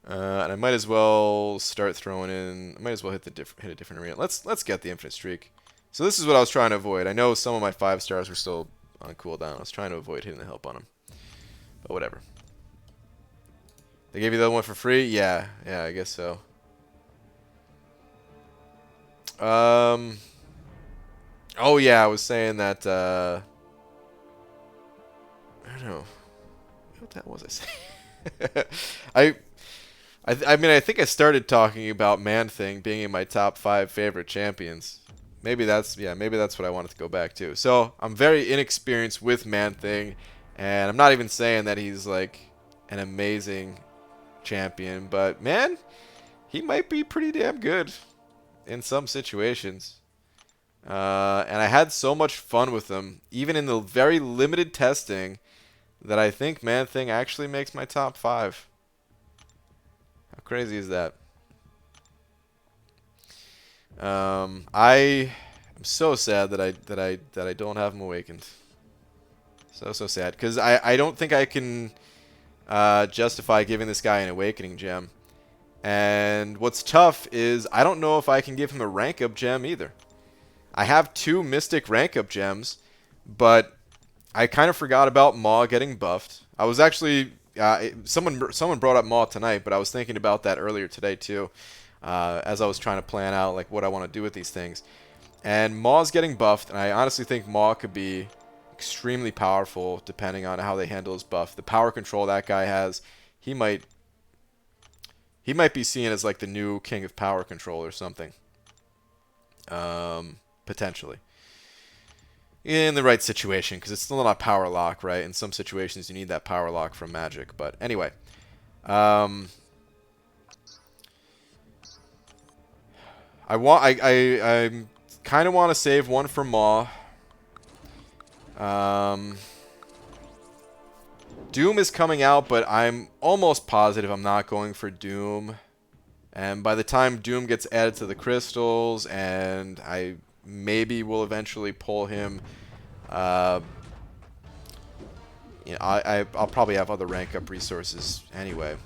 And I might as well start throwing in. I might as well hit a different arena. Let's get the infinite streak. So this is what I was trying to avoid. I know some of my 5 stars were still on cooldown. I was trying to avoid hitting the help on them, but whatever. They gave you the other one for free? Yeah, I guess so. Oh yeah, I was saying that. I don't know what that was. I saying. I mean, I think I started talking about Man-Thing being in my top 5 favorite champions. Maybe that's what I wanted to go back to. So I'm very inexperienced with Man-Thing, and I'm not even saying that he's like an amazing champion, but man, he might be pretty damn good in some situations. And I had so much fun with him, even in the very limited testing, that I think Man-Thing actually makes my top 5. How crazy is that? I am so sad that I don't have him awakened. So sad, because I don't think I can justify giving this guy an awakening gem. And what's tough is I don't know if I can give him a rank up gem either. I have 2 mystic rank up gems, but I kind of forgot about Maw getting buffed. I was actually someone brought up Maw tonight, but I was thinking about that earlier today too. As I was trying to plan out like what I want to do with these things. And Maw's getting buffed, and I honestly think Maw could be extremely powerful depending on how they handle his buff. The power control that guy has, he might be seen as like the new king of power control or something. Potentially. In the right situation, because it's still not power lock, right? In some situations you need that power lock from magic. But anyway. I kind of want to save one for Maw. Doom is coming out, but I'm almost positive I'm not going for Doom. And by the time Doom gets added to the crystals, and I maybe will eventually pull him, you know, I'll probably have other rank up resources anyway.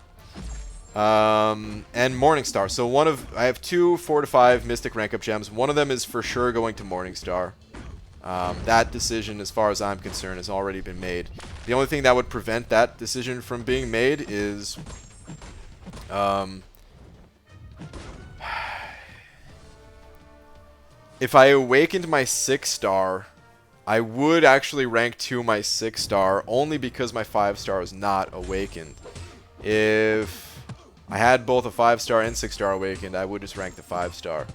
And Morningstar. So I have 2 4 to 5 Mystic rank up gems. One of them is for sure going to Morningstar. That decision, as far as I'm concerned, has already been made. The only thing that would prevent that decision from being made is if I awakened my 6-star, I would actually rank 2 my 6-star only because my 5-star is not awakened. If I had both a 5-star and 6-star awakened, I would just rank the 5-star.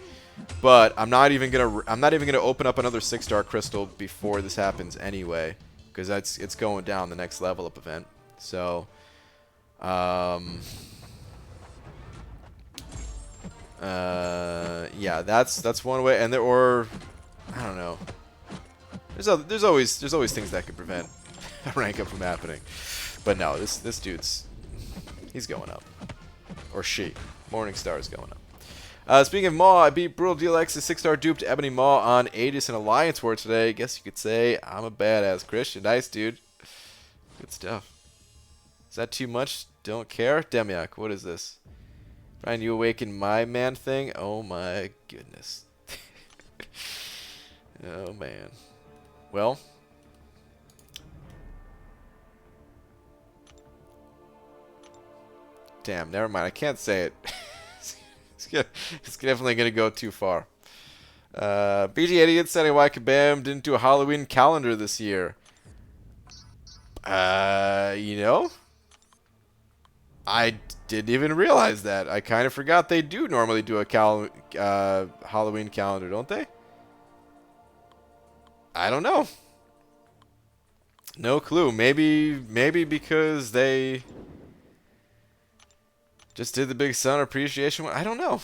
But I'm not even gonna open up another 6-star crystal before this happens anyway, because it's going down the next level up event. So yeah, that's one way. And I don't there's always things that could prevent a rank up from happening. But no, this dude's he's going up, or she. Morningstar is going up. Speaking of Maw, I beat Brutal DLX's 6-star duped Ebony Maw on Aegis and Alliance War today. Guess you could say I'm a badass Christian. Nice, dude. Good stuff. Is that too much? Don't care? Demiak, what is this? Brian, you awaken my man thing? Oh my goodness. Oh man. Well. Damn, never mind. I can't say it. It's definitely going to go too far. BG Idiot said why Kabam didn't do a Halloween calendar this year. You know? I didn't even realize that. I kind of forgot they do normally do a Halloween calendar, don't they? I don't know. No clue. Maybe because they just did the big Sun Appreciation one. I don't know.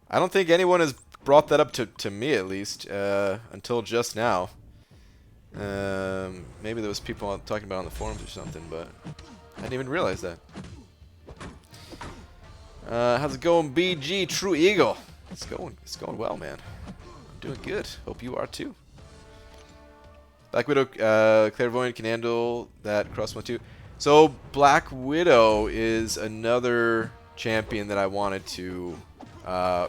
I don't think anyone has brought that up to me, at least, until just now. Maybe there was people talking about it on the forums or something, but I didn't even realize that. How's it going, BG True Eagle? It's going well, man. I'm doing good. Hope you are too. Black Widow Clairvoyant can handle that cross one too. So Black Widow is another champion that I wanted to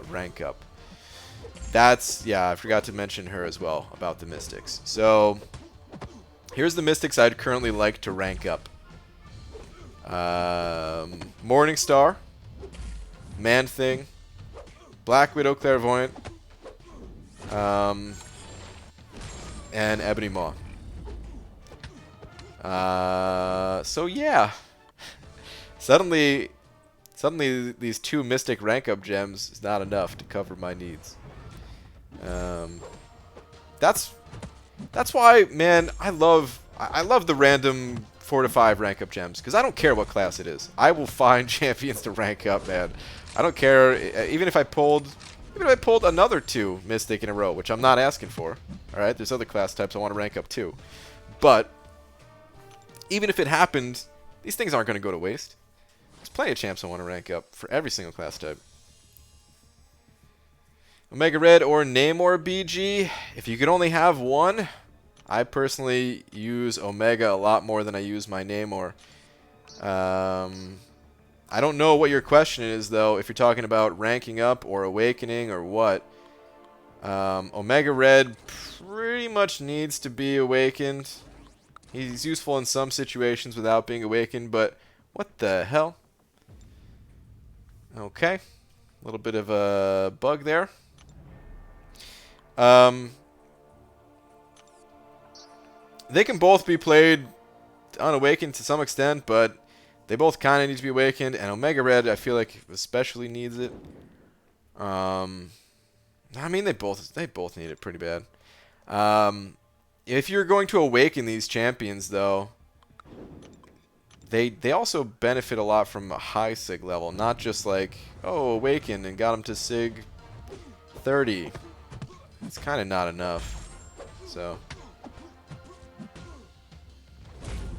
rank up. That's, yeah, I forgot to mention her as well about the Mystics. So here's the Mystics I'd currently like to rank up. Morningstar, Man-Thing, Black Widow Clairvoyant, and Ebony Maw. So yeah, suddenly these 2 Mystic rank up gems is not enough to cover my needs. That's why, man, I love the random 4 to 5 rank up gems, because I don't care what class it is. I will find champions to rank up, man. I don't care, even if I pulled another 2 Mystic in a row, which I'm not asking for. All right, there's other class types I want to rank up too, but even if it happened, these things aren't going to go to waste. There's plenty of champs I want to rank up for every single class type. Omega Red or Namor BG. If you could only have one, I personally use Omega a lot more than I use my Namor. I don't know what your question is, though, if you're talking about ranking up or awakening or what. Omega Red pretty much needs to be awakened. He's useful in some situations without being awakened, but what the hell? Okay. A little bit of a bug there. They can both be played unawakened to some extent, but they both kind of need to be awakened, and Omega Red, I feel like, especially needs it. I mean, they both need it pretty bad. If you're going to awaken these champions, though, they also benefit a lot from a high Sig level, not just like, oh, awaken and got them to Sig 30. It's kind of not enough. So,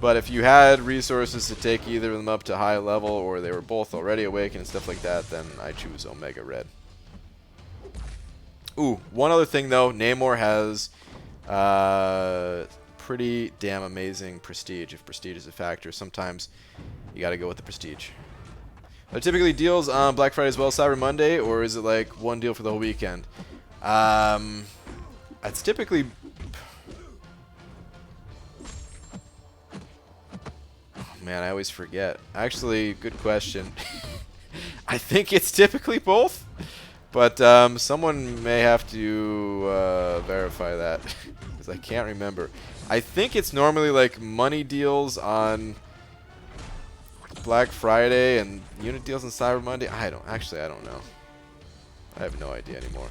but if you had resources to take either of them up to high level, or they were both already awakened and stuff like that, then I choose Omega Red. Ooh, one other thing though, Namor has pretty damn amazing prestige, if prestige is a factor. Sometimes you gotta go with the prestige. Are there typically deals on Black Friday as well, Cyber Monday, or is it like one deal for the whole weekend? It's typically... Oh man, I always forget. Actually, good question. I think it's typically both, but someone may have to verify that, because I can't remember. I think it's normally like money deals on Black Friday and unit deals on Cyber Monday. I don't know. I have no idea anymore.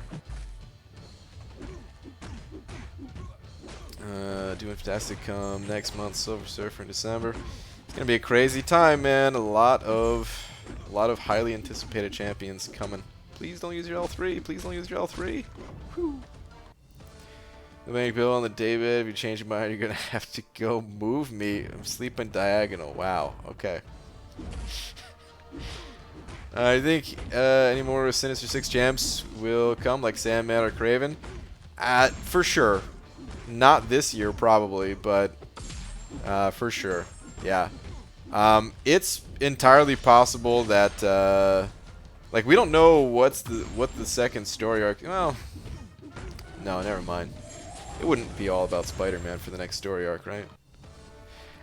Doing Fantastic come next month, Silver Surfer in December. It's gonna be a crazy time, man. A lot of highly anticipated champions coming. Please don't use your L3. Please don't use your L3. Whew. Make Bill on the daybed. If you change your mind, you're gonna have to go move me. I'm sleeping diagonal. Wow. Okay. I think any more Sinister Six champs will come, like Sandman or Craven. For sure. Not this year, probably, but for sure. Yeah. It's entirely possible that like we don't know what the second story arc. Well, no, never mind. It wouldn't be all about Spider-Man for the next story arc, right?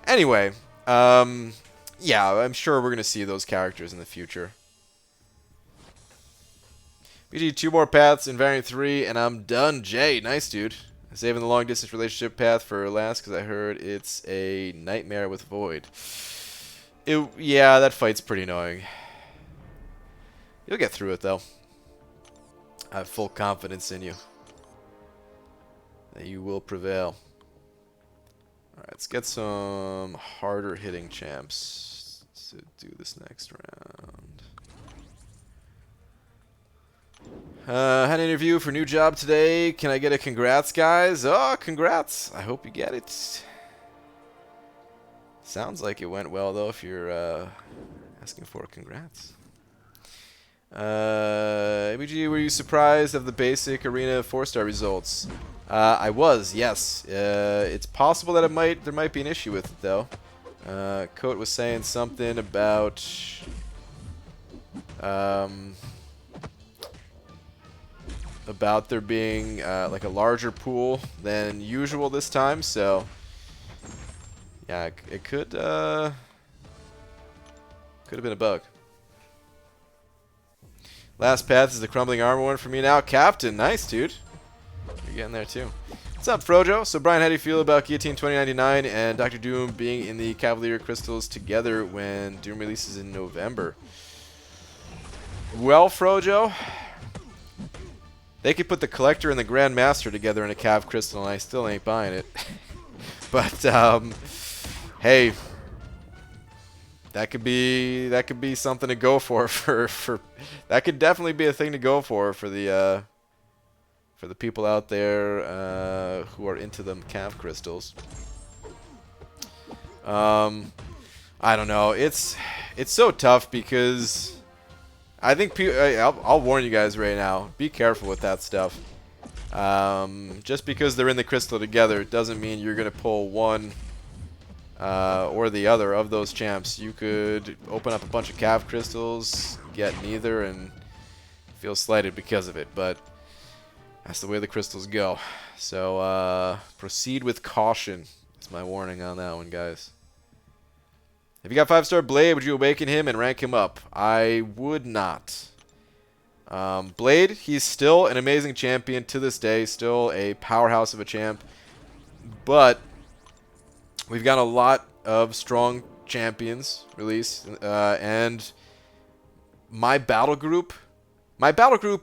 Anyway, yeah, I'm sure we're gonna see those characters in the future. BG, 2 more paths in variant 3, and I'm done. Jay, nice dude. Saving the long distance relationship path for last because I heard it's a nightmare with Void. Yeah, that fight's pretty annoying. You'll get through it though. I have full confidence in you that you will prevail. Alright, let's get some harder hitting champs to do this next round. Had an interview for a new job today. Can I get a congrats, guys? Oh, congrats. I hope you get it. Sounds like it went well, though, if you're asking for a congrats. ABG, were you surprised of the basic arena 4-star results? I was, yes. It's possible that there might be an issue with it, though. Coat was saying something about there being like a larger pool than usual this time, so yeah, it could have been a bug. Last path is the crumbling armor one for me now. Captain, nice dude. You're getting there too. What's up, Frojo? So Brian, how do you feel about Guillotine 2099 and Dr. Doom being in the Cavalier Crystals together when Doom releases in November? Well, Frojo, they could put the Collector and the Grandmaster together in a Cav Crystal, and I still ain't buying it. But hey, that could be something to go for that could definitely be a thing to go for the people out there who are into them Cav Crystals. I don't know. It's so tough because I think I'll warn you guys right now. Be careful with that stuff. Just because they're in the crystal together doesn't mean you're gonna pull one or the other of those champs. You could open up a bunch of Cav crystals, get neither, and feel slighted because of it. But that's the way the crystals go. So proceed with caution. That's my warning on that one, guys. If you got 5-star Blade, would you awaken him and rank him up? I would not. Blade, he's still an amazing champion to this day, still a powerhouse of a champ, but we've got a lot of strong champions released, and my battle group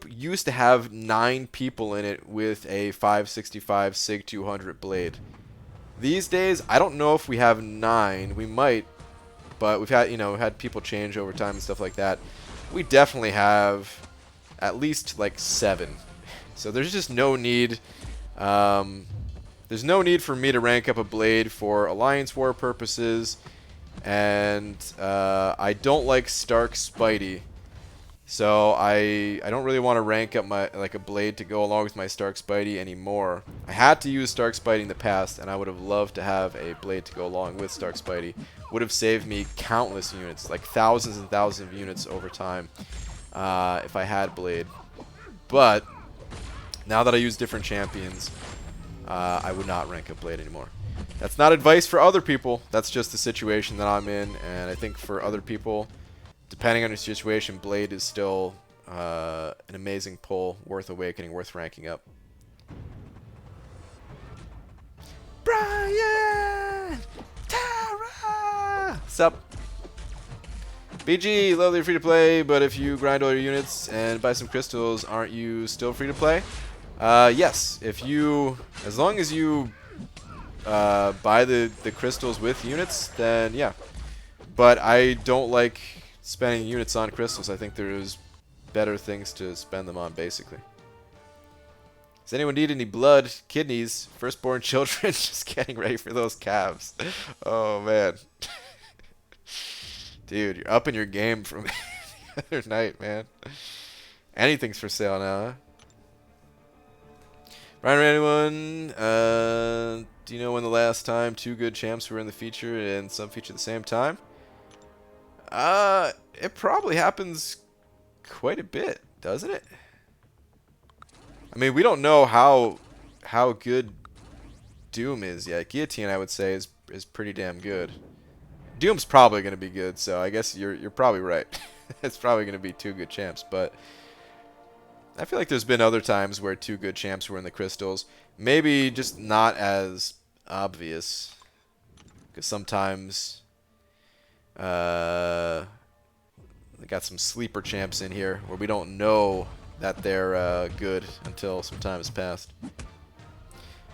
used to have 9 people in it with a 565 Sig 200 Blade. These days, I don't know if we have 9. We might, but we've had people change over time and stuff like that. We definitely have at least like 7. So there's just no need. There's no need for me to rank up a Blade for Alliance War purposes, and I don't like Stark Spidey, so I don't really want to rank up a Blade to go along with my Stark Spidey anymore. I had to use Stark Spidey in the past, and I would have loved to have a Blade to go along with Stark Spidey. Would have saved me countless units, like thousands and thousands of units over time, if I had Blade. But now that I use different champions, I would not rank up Blade anymore. That's not advice for other people. That's just the situation that I'm in, and I think for other people, depending on your situation, Blade is still an amazing pull, worth awakening, worth ranking up. Brian! Tara! What's up? BG, lovely free to play, but if you grind all your units and buy some crystals, aren't you still free to play? Yes, as long as you buy the crystals with units, then yeah. But I don't like spending units on crystals. I think there's better things to spend them on, basically. Does anyone need any blood, kidneys, firstborn children? Just getting ready for those calves. Oh, man. Dude, you're upping your game from the other night, man. Anything's for sale now, huh? Brian or anyone, do you know when the last time two good champs were in the feature and some feature at the same time? It probably happens quite a bit, doesn't it? I mean, we don't know how good Doom is yet. Guillotine, I would say, is pretty damn good. Doom's probably going to be good, so I guess you're probably right. It's probably going to be two good champs, but I feel like there's been other times where two good champs were in the crystals. Maybe just not as obvious, because sometimes they got some sleeper champs in here where we don't know that they're good until some time has passed.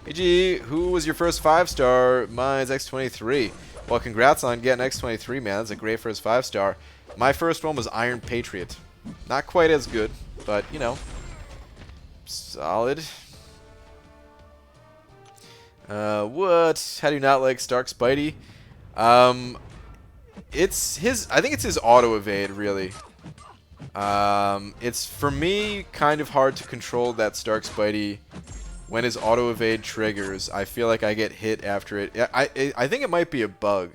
AG, who was your first 5-star? Mine's X23. Well, congrats on getting X23, man. That's a great first 5-star. My first one was Iron Patriot. Not quite as good, but, you know, solid. What? How do you not like Stark Spidey? It's his. I think it's his auto evade, really. It's for me kind of hard to control that Stark Spidey. When his auto evade triggers, I feel like I get hit after it. I think it might be a bug.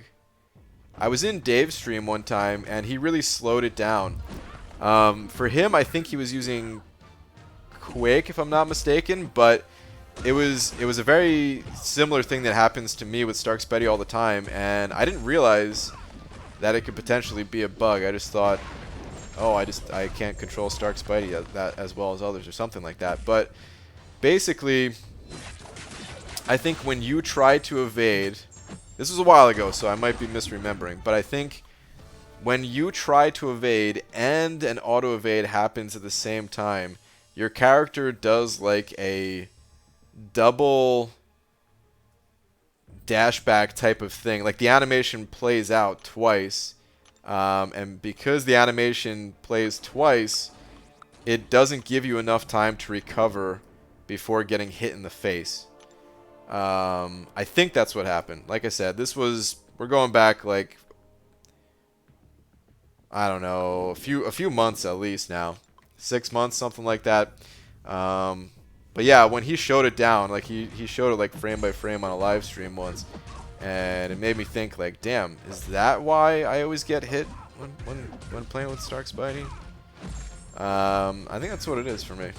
I was in Dave's stream one time, and he really slowed it down. For him, I think he was using Quake, if I'm not mistaken, but it was a very similar thing that happens to me with Stark Spidey all the time, and I didn't realize that it could potentially be a bug. I just thought, oh, I can't control Stark Spidey that as well as others or something like that. But basically, I think when you try to evade, this was a while ago, so I might be misremembering, but I think when you try to evade and an auto evade happens at the same time, your character does like a double dashback type of thing. Like the animation plays out twice, and because the animation plays twice, it doesn't give you enough time to recover before getting hit in the face. I think that's what happened. Like I said, we're going back like, I don't know, a few months at least now. 6 months, something like that. But yeah, when he showed it down, like he showed it like frame by frame on a live stream once, and it made me think like, damn, is that why I always get hit when playing with Stark Spidey? I think that's what it is for me.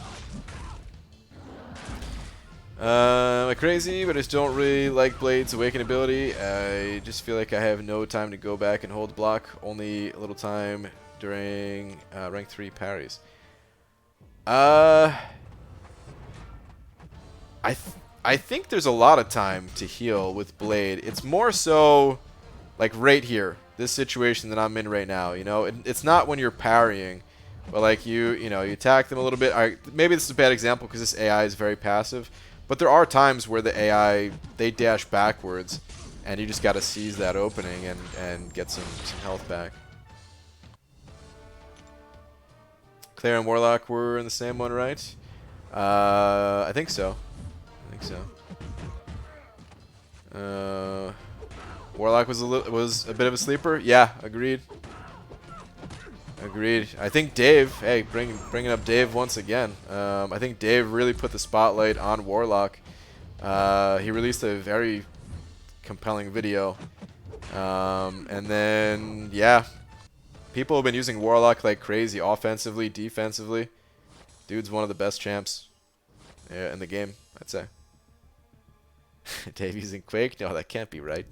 Am I crazy? But I just don't really like Blade's Awaken ability. I just feel like I have no time to go back and hold the block. Only a little time during rank 3 parries. I think there's a lot of time to heal with Blade. It's more so like right here, this situation that I'm in right now. You know, it's not when you're parrying, but like you attack them a little bit. Maybe this is a bad example because this AI is very passive. But there are times where the AI, they dash backwards, and you just got to seize that opening and get some health back. Claire and Warlock were in the same one, right? I think so. Warlock was a bit of a sleeper. Yeah, agreed. Agreed. I think Dave, hey, bringing up Dave once again. I think Dave really put the spotlight on Warlock. He released a very compelling video. And then, yeah, people have been using Warlock like crazy, offensively, defensively. Dude's one of the best champs in the game, I'd say. Dave using Quake? No, that can't be right.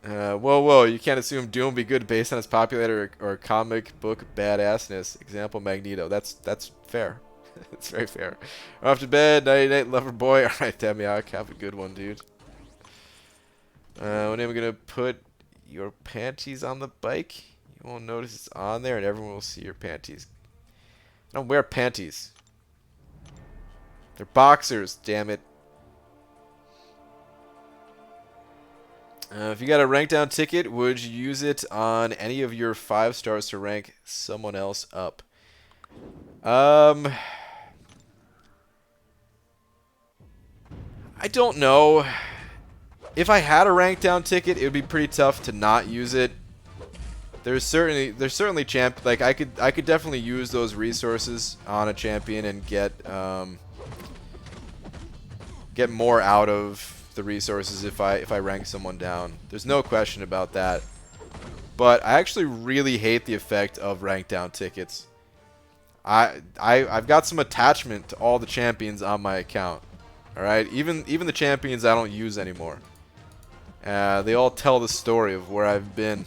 Whoa, you can't assume Doom will be good based on its popularity or comic book badassness. Example, Magneto. That's fair. It's very fair. I'm off to bed. Night, lover boy. Alright, Demiak, have a good one, dude. When am I going to put your panties on the bike? You won't notice it's on there and everyone will see your panties. I don't wear panties. They're boxers, damn it. If you got a rank down ticket, would you use it on any of your 5 stars to rank someone else up? I don't know. If I had a rank down ticket, it would be pretty tough to not use it. There's certainly like I could definitely use those resources on a champion and get more out of the resources if I rank someone down. There's no question about that. But I actually really hate the effect of rank down tickets. I've got some attachment to all the champions on my account. All right, even the champions I don't use anymore. They all tell the story of where I've been.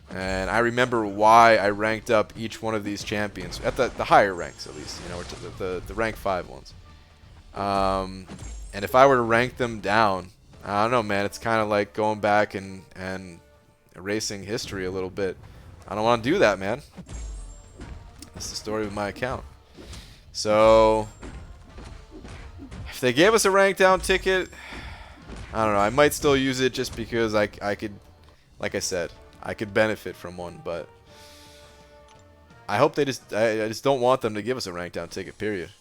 And I remember why I ranked up each one of these champions. At the higher ranks, at least. You know, the rank 5 ones. And if I were to rank them down, I don't know, man. It's kind of like going back and erasing history a little bit. I don't want to do that, man. That's the story of my account. So, if they gave us a rank down ticket, I don't know. I might still use it just because I could, like I said, I could benefit from one. But I hope I just don't want them to give us a rank down ticket. Period.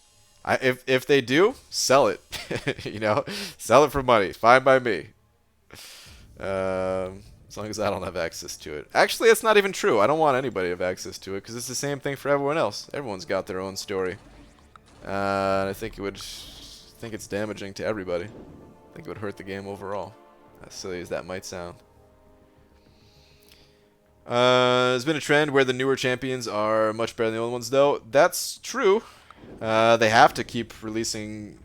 If they do, sell it. You know, sell it for money. Fine by me. As long as I don't have access to it. Actually, that's not even true. I don't want anybody to have access to it because it's the same thing for everyone else. Everyone's got their own story. And I think it's damaging to everybody. I think it would hurt the game overall. As silly as that might sound. There's been a trend where the newer champions are much better than the old ones, though. That's true. They have to keep releasing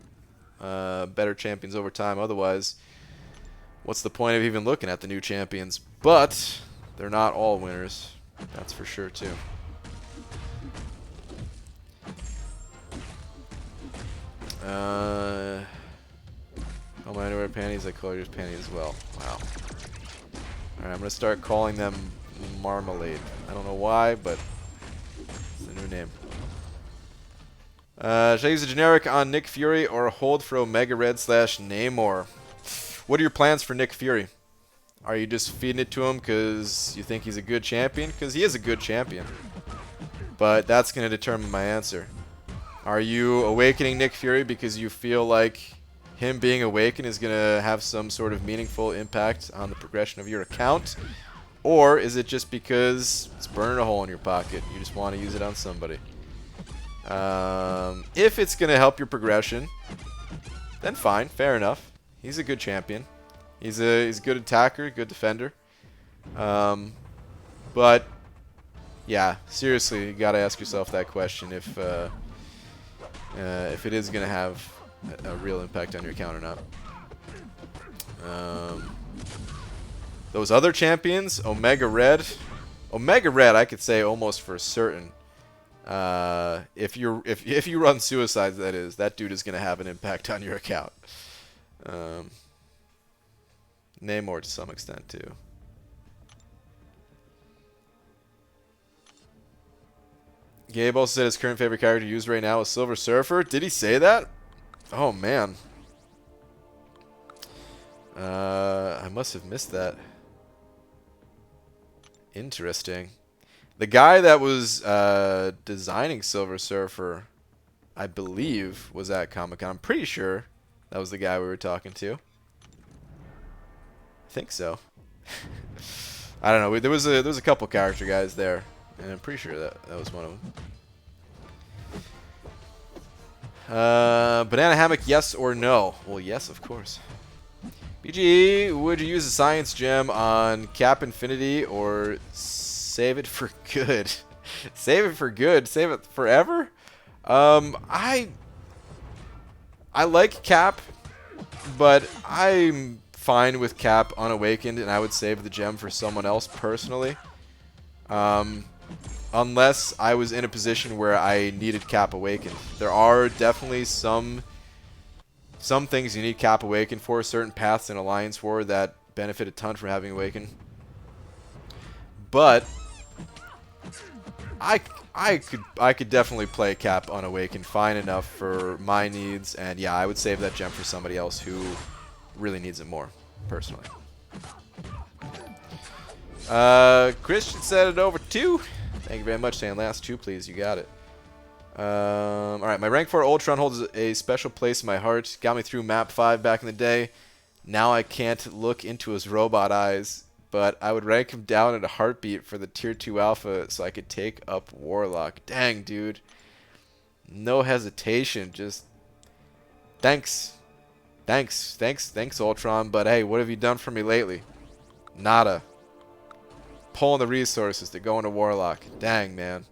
better champions over time. Otherwise, what's the point of even looking at the new champions? But they're not all winners. That's for sure, too. All my underwear panties, I call yours panties as well. Wow. Alright, I'm going to start calling them Marmalade. I don't know why, but it's a new name. Should I use a generic on Nick Fury or hold for Omega Red / Namor? What are your plans for Nick Fury? Are you just feeding it to him because you think he's a good champion? Because he is a good champion. But that's going to determine my answer. Are you awakening Nick Fury because you feel like him being awakened is going to have some sort of meaningful impact on the progression of your account? Or is it just because it's burning a hole in your pocket? You just want to use it on somebody. If it's going to help your progression, then fine, fair enough. He's a good champion. He's a good attacker, good defender. But yeah, seriously, you gotta ask yourself that question if it is gonna have a real impact on your account or not. Those other champions, Omega Red, I could say almost for certain. If you run suicides, that dude is gonna have an impact on your account. Namor to some extent too. Gabe also said his current favorite character used right now is Silver Surfer. Did he say that? Oh man. I must have missed that. Interesting. The guy that was designing Silver Surfer, I believe, was at Comic-Con. I'm pretty sure that was the guy we were talking to. I think so. I don't know. There was a couple character guys there, and I'm pretty sure that was one of them. Banana hammock, yes or no? Well, yes, of course. BG, would you use a science gem on Cap Infinity or save it for good? Save it for good? Save it forever? I like Cap, but I'm fine with Cap unawakened, and I would save the gem for someone else personally. Unless I was in a position where I needed Cap awakened. There are definitely some things you need Cap awakened for, certain paths in Alliance War that benefit a ton from having awakened. But I could definitely play Cap unawakened fine enough for my needs, and yeah, I would save that gem for somebody else who really needs it more, personally. Christian said it over 2. Thank you very much, saying last 2, please. You got it. Alright, my rank 4 Ultron holds a special place in my heart. Got me through map 5 back in the day. Now I can't look into his robot eyes, but I would rank him down at a heartbeat for the tier 2 alpha so I could take up Warlock. Dang, dude. No hesitation. Just thanks. Thanks, Ultron. But hey, what have you done for me lately? Nada. Pulling the resources to go into Warlock. Dang, man.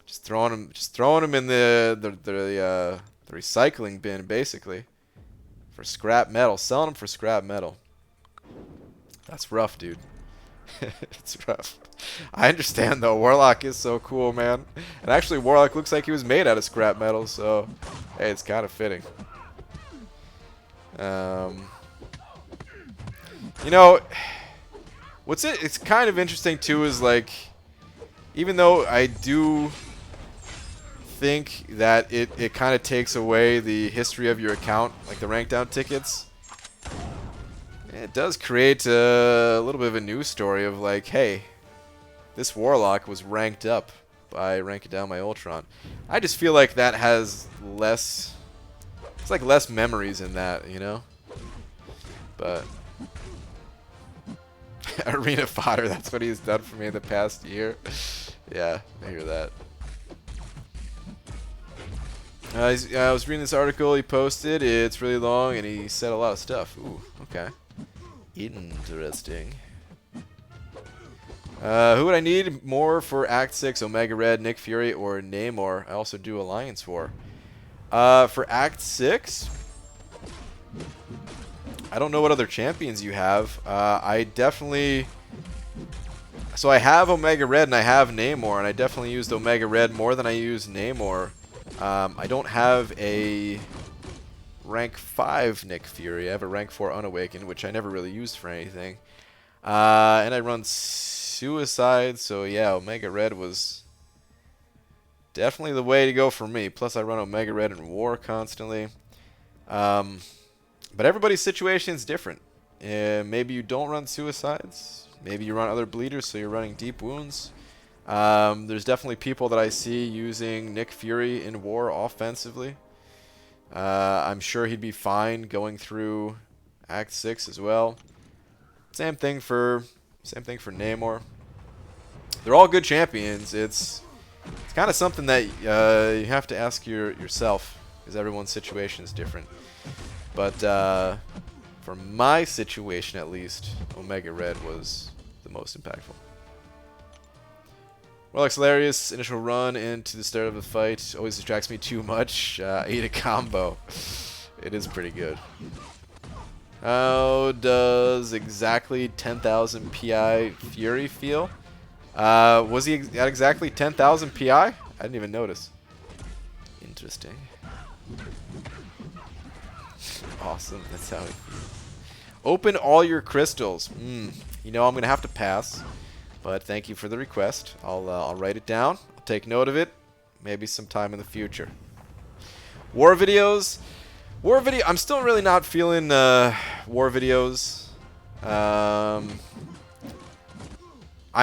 Just throwing him in the recycling bin, basically, for scrap metal. Selling him for scrap metal. That's rough, dude. It's rough. I understand though. Warlock is so cool, man. And actually, Warlock looks like he was made out of scrap metal, so hey, it's kind of fitting. You know, it's kind of interesting too is like, even though I do think that it kind of takes away the history of your account, like the rank down tickets, it does create a little bit of a news story of like, hey, this Warlock was ranked up by ranking down my Ultron. I just feel like that has less, it's like less memories in that, you know? But arena fodder, that's what he's done for me in the past year. Yeah, I hear that. I was reading this article he posted. It's really long, and he said a lot of stuff. Ooh, okay. Interesting. Who would I need more for Act 6? Omega Red, Nick Fury, or Namor? I also do Alliance War. For Act 6, I don't know what other champions you have. I definitely... So I have Omega Red and I have Namor, and I definitely used Omega Red more than I used Namor. I don't have a rank 5 Nick Fury. I have a rank 4 Unawakened, which I never really used for anything. And I run Suicide, so yeah, Omega Red was definitely the way to go for me. Plus I run Omega Red in War constantly. But everybody's situation is different. Maybe you don't run Suicides. Maybe you run other bleeders, so you're running Deep Wounds. There's definitely people that I see using Nick Fury in War offensively. I'm sure he'd be fine going through Act 6 as well. Same thing for Namor. They're all good champions. It's kind of something that you have to ask yourself, because everyone's situation is different. But for my situation, at least, Omega Red was the most impactful. Warlock's hilarious. Initial run into the start of the fight always distracts me too much. Eat a combo. It is pretty good. How does exactly 10,000 PI Fury feel? Was he at exactly 10,000 PI? I didn't even notice. Interesting. Awesome. That's how it feels. Open all your crystals. You know I'm gonna have to pass. But thank you for the request. I'll write it down. I'll take note of it. Maybe sometime in the future. War videos. I'm still really not feeling war videos. I'm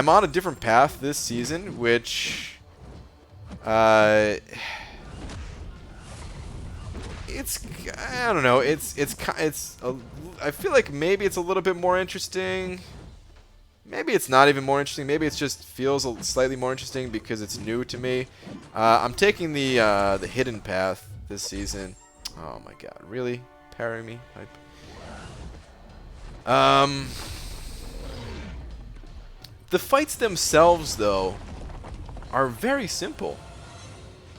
on a different path this season, which I don't know. I feel like maybe it's a little bit more interesting. Maybe it's not even more interesting. Maybe it just feels slightly more interesting because it's new to me. I'm taking the hidden path this season. Oh my god, really? Parry me? The fights themselves, though, are very simple.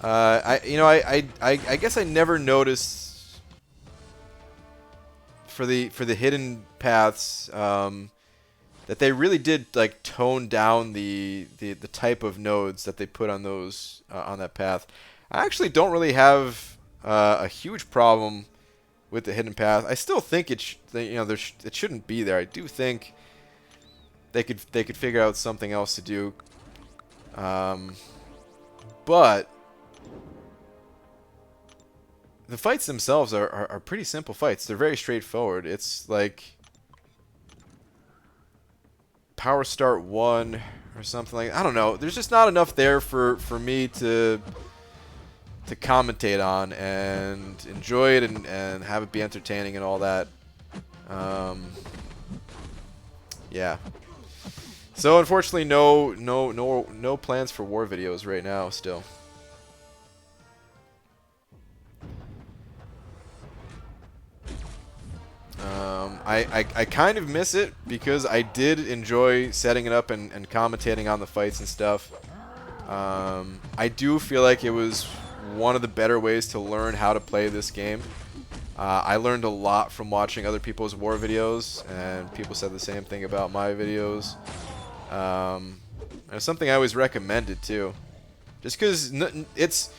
I guess I never noticed for the hidden paths that they really did like tone down the type of nodes that they put on those on that path. I actually don't really have a huge problem with the hidden path. I still think it shouldn't be there. I do think they could figure out something else to do. But the fights themselves are pretty simple fights. They're very straightforward. It's like Power Start 1, or something like I don't know. There's just not enough there for me to commentate on and enjoy it and have it be entertaining and all that. Yeah. So unfortunately, no plans for war videos right now. Still. I kind of miss it because I did enjoy setting it up and commentating on the fights and stuff. I do feel like it was one of the better ways to learn how to play this game. I learned a lot from watching other people's war videos, and people said the same thing about my videos. It's something I always recommended too, just because it's,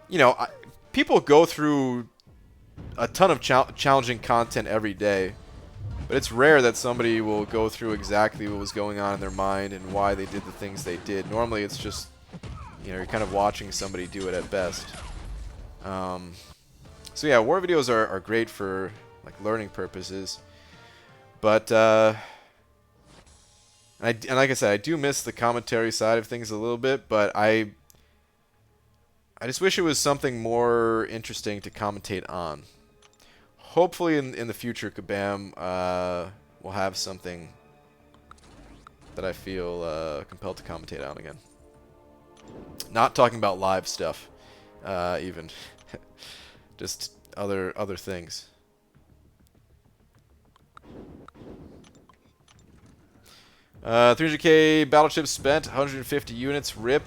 you know, people go through a ton of challenging content every day, but it's rare that somebody will go through exactly what was going on in their mind and why they did the things they did. Normally it's just, you know, you're kind of watching somebody do it at best. So yeah, war videos are great for like learning purposes, but and like I said, I do miss the commentary side of things a little bit, but I just wish it was something more interesting to commentate on. Hopefully in the future, Kabam will have something that I feel compelled to commentate on again. Not talking about live stuff, even. Just other things. Uh, 300k battleship spent, 150 units, rip.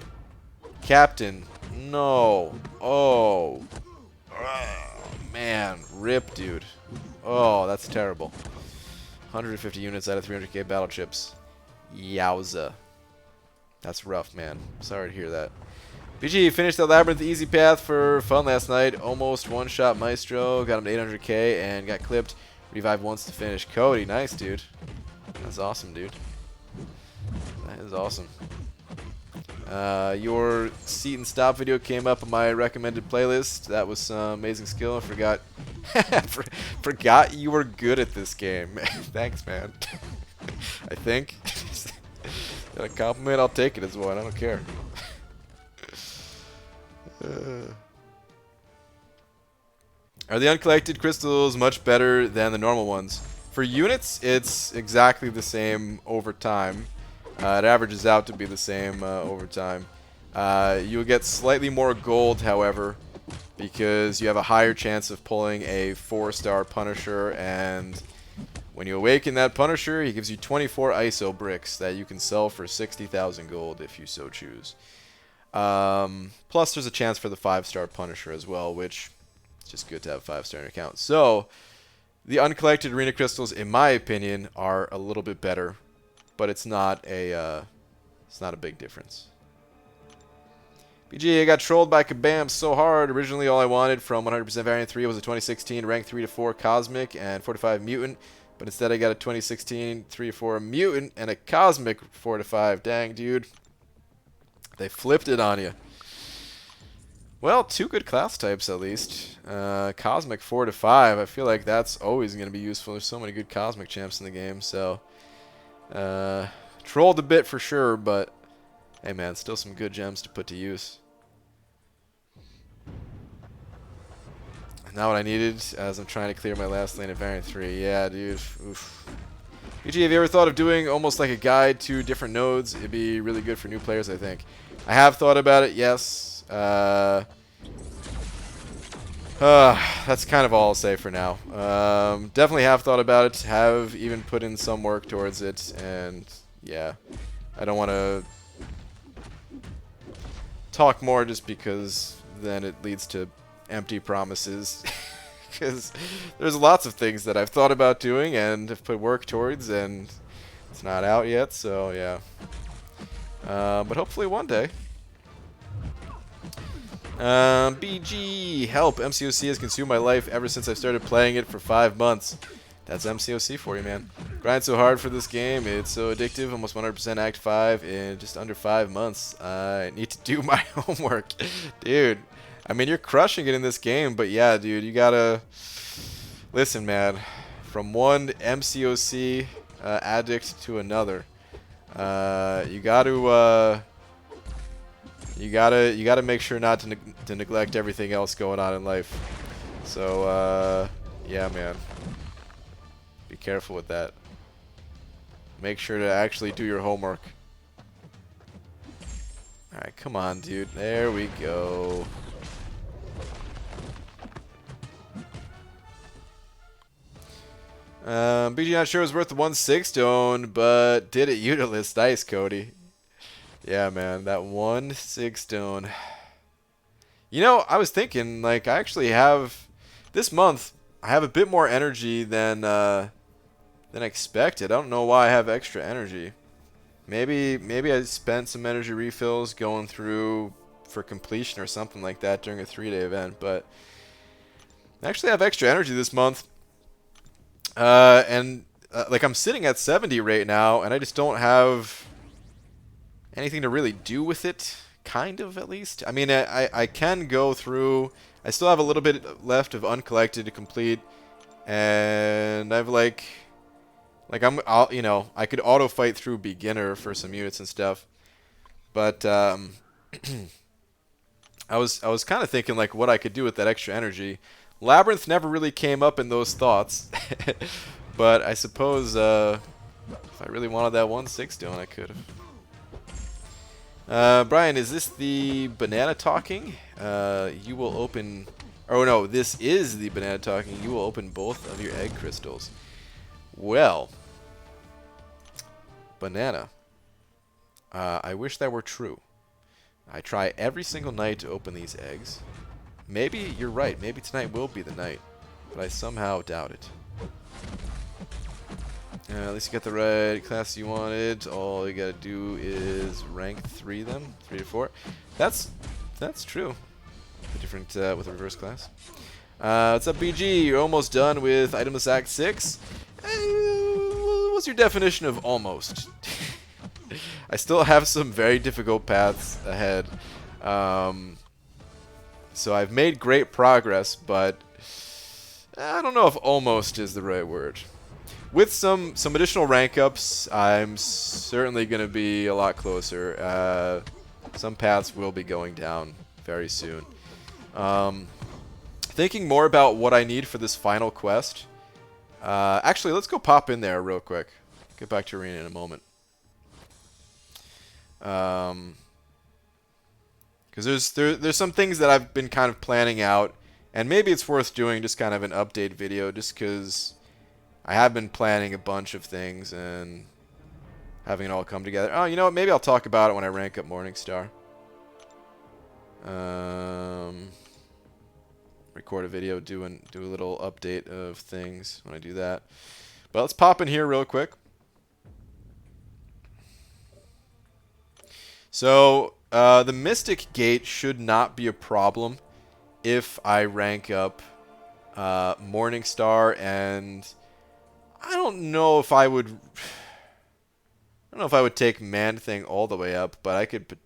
Captain, no. Oh. Man, rip, dude. Oh, that's terrible. 150 units out of 300k battleships. Yowza. That's rough, man. Sorry to hear that. BG finished that labyrinth easy path for fun last night. Almost one-shot Maestro. Got him to 800k and got clipped. Revive once to finish. Cody, nice, dude. That's awesome, dude. That is awesome. Your seat and stop video came up on my recommended playlist. That was some amazing skill. I forgot forgot you were good at this game. Thanks, man. I think. Got a compliment, I'll take it as one. I don't care. Are the uncollected crystals much better than the normal ones? For units, it's exactly the same over time. It averages out to be the same over time. You'll get slightly more gold, however, because you have a higher chance of pulling a 4-star Punisher, and when you awaken that Punisher, he gives you 24 ISO bricks that you can sell for 60,000 gold if you so choose. Plus, there's a chance for the 5-star Punisher as well, which is just good to have a 5-star in your account. So, the uncollected arena crystals, in my opinion, are a little bit better, but it's not a big difference. BG, I got trolled by Kabam so hard. Originally, all I wanted from 100% Variant 3 was a 2016 rank 3-4 Cosmic and 4-5 Mutant, but instead I got a 2016 3-4 Mutant and a Cosmic 4-5. Dang, dude. They flipped it on you. Well, 2 good class types at least. Cosmic 4-5. I feel like that's always going to be useful. There's so many good Cosmic champs in the game, so trolled a bit for sure, but hey man, still some good gems to put to use. Now what I needed as I'm trying to clear my last lane at Variant 3. Yeah, dude. Oof. BG, have you ever thought of doing almost like a guide to different nodes? It'd be really good for new players, I think. I have thought about it, yes. That's kind of all I'll say for now. Definitely have thought about it. Have even put in some work towards it. And yeah, I don't want to talk more just because then it leads to empty promises. Because there's lots of things that I've thought about doing and have put work towards, and it's not out yet, so yeah. But hopefully one day. BG, help. MCOC has consumed my life ever since I started playing it for 5 months. That's MCOC for you, man. Grind so hard for this game. It's so addictive. Almost 100% Act 5 in just under 5 months. I need to do my homework. Dude, I mean, you're crushing it in this game, but yeah, dude, you gotta... Listen, man. From one MCOC addict to another. You gotta make sure not to neglect everything else going on in life. So yeah, man. Be careful with that. Make sure to actually do your homework. Alright, come on, dude. There we go. BG not sure it was worth the 1/6 stone, but did it utilist. Nice, Cody. Yeah, man, that 1/6 stone. You know, I was thinking, like, I actually have this month. I have a bit more energy than expected. I don't know why I have extra energy. Maybe I spent some energy refills going through for completion or something like that during a 3-day event. But I actually have extra energy this month. Like I'm sitting at 70 right now, and I just don't have anything to really do with it. Kind of, at least. I mean, I can go through. I still have a little bit left of uncollected to complete, and I've you know, I could auto fight through beginner for some units and stuff, but I was kind of thinking like what I could do with that extra energy. Labyrinth never really came up in those thoughts, but I suppose if I really wanted that 1/6 stone, I could have. Brian, is this the banana talking? You will open. Oh no, this is the banana talking. You will open both of your egg crystals. Well. Banana. I wish that were true. I try every single night to open these eggs. Maybe you're right. Maybe tonight will be the night. But I somehow doubt it. At least you got the right class you wanted. All you gotta do is rank 3 them. 3 to 4. That's true. The different with a reverse class. What's up, BG? You're almost done with Itemless Act 6? What's your definition of almost? I still have some very difficult paths ahead. So I've made great progress, but I don't know if almost is the right word. With some additional rank ups, I'm certainly going to be a lot closer. Some paths will be going down very soon. Thinking more about what I need for this final quest. Actually, let's go pop in there real quick. Get back to arena in a moment. Because there's some things that I've been kind of planning out, and maybe it's worth doing just kind of an update video, just because I have been planning a bunch of things and having it all come together. Oh, you know what? Maybe I'll talk about it when I rank up Morningstar. Record a video, do a little update of things when I do that. But let's pop in here real quick. So the Mystic Gate should not be a problem if I rank up Morningstar, and I don't know if I would. I don't know if I would take Man-Thing all the way up, but I could.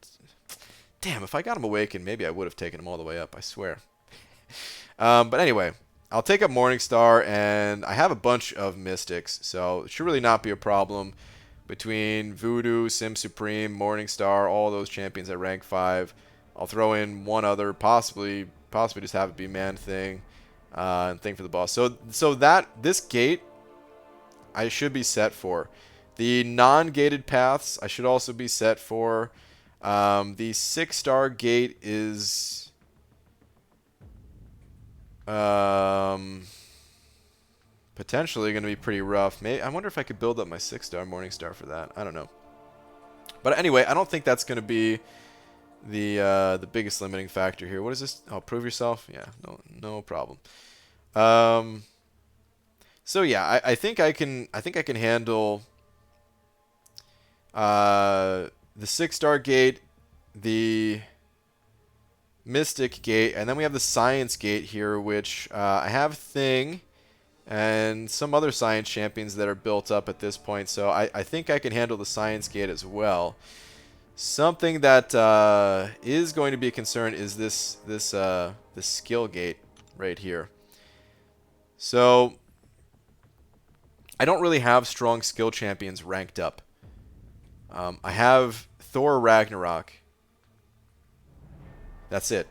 Damn, if I got him awakened, maybe I would have taken him all the way up. I swear. But anyway, I'll take up Morningstar, and I have a bunch of Mystics, so it should really not be a problem. Between Voodoo, Sim Supreme, Morningstar, all those champions at rank 5, I'll throw in one other, possibly just have it be Man-Thing, and Thing for the boss. So this gate, I should be set for. The non-gated paths, I should also be set for. The 6-star gate is potentially going to be pretty rough. I wonder if I could build up my 6-star Morningstar for that. I don't know. But anyway, I don't think that's going to be the biggest limiting factor here. What is this? Oh, prove yourself? Yeah, no problem. So yeah, I think I can handle the 6-star gate, the Mystic Gate, and then we have the Science Gate here, which I have Thing and some other Science champions that are built up at this point, so I think I can handle the Science Gate as well. Something that is going to be a concern is this Skill Gate right here. So I don't really have strong skill champions ranked up. I have Thor Ragnarok. That's it.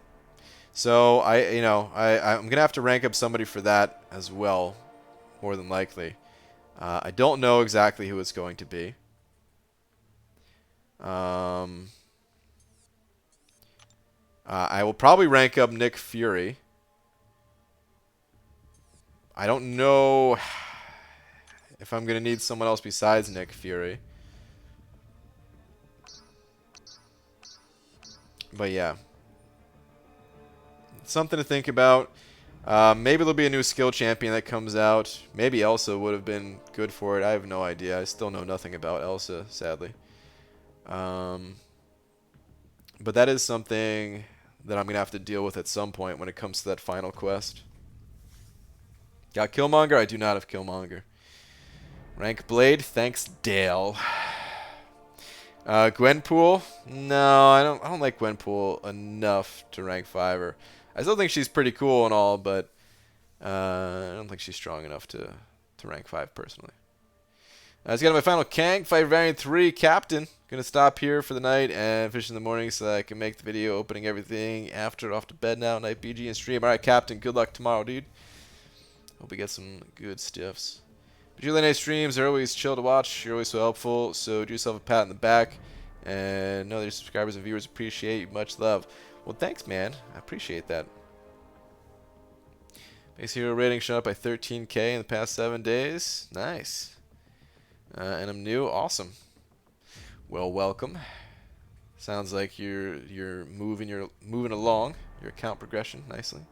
So I'm gonna have to rank up somebody for that as well, more than likely. I don't know exactly who it's going to be. I will probably rank up Nick Fury. I don't know if I'm gonna need someone else besides Nick Fury. But yeah, something to think about. Maybe there'll be a new skill champion that comes out. Maybe Elsa would have been good for it. I have no idea. I still know nothing about Elsa, sadly. But that is something that I'm going to have to deal with at some point when it comes to that final quest. Got Killmonger? I do not have Killmonger. Rank Blade? Thanks, Dale. Gwenpool? No, I don't like Gwenpool enough to rank 5 her. I still think she's pretty cool and all, but I don't think she's strong enough to rank 5 personally. Let's get to my final Kang, Fight Variant 3, Captain. Gonna stop here for the night and finish in the morning so that I can make the video opening everything after off to bed now, night BG and stream. Alright, Captain, good luck tomorrow, dude. Hope we get some good stiffs. But your late night streams are always chill to watch. You're always so helpful, so do yourself a pat in the back. And know that your subscribers and viewers appreciate you. Much love. Well, thanks, man. I appreciate that. Base hero rating shot up by 13k in the past 7 days. Nice. And I'm new. Awesome. Well, welcome. Sounds like you're moving along your account progression nicely.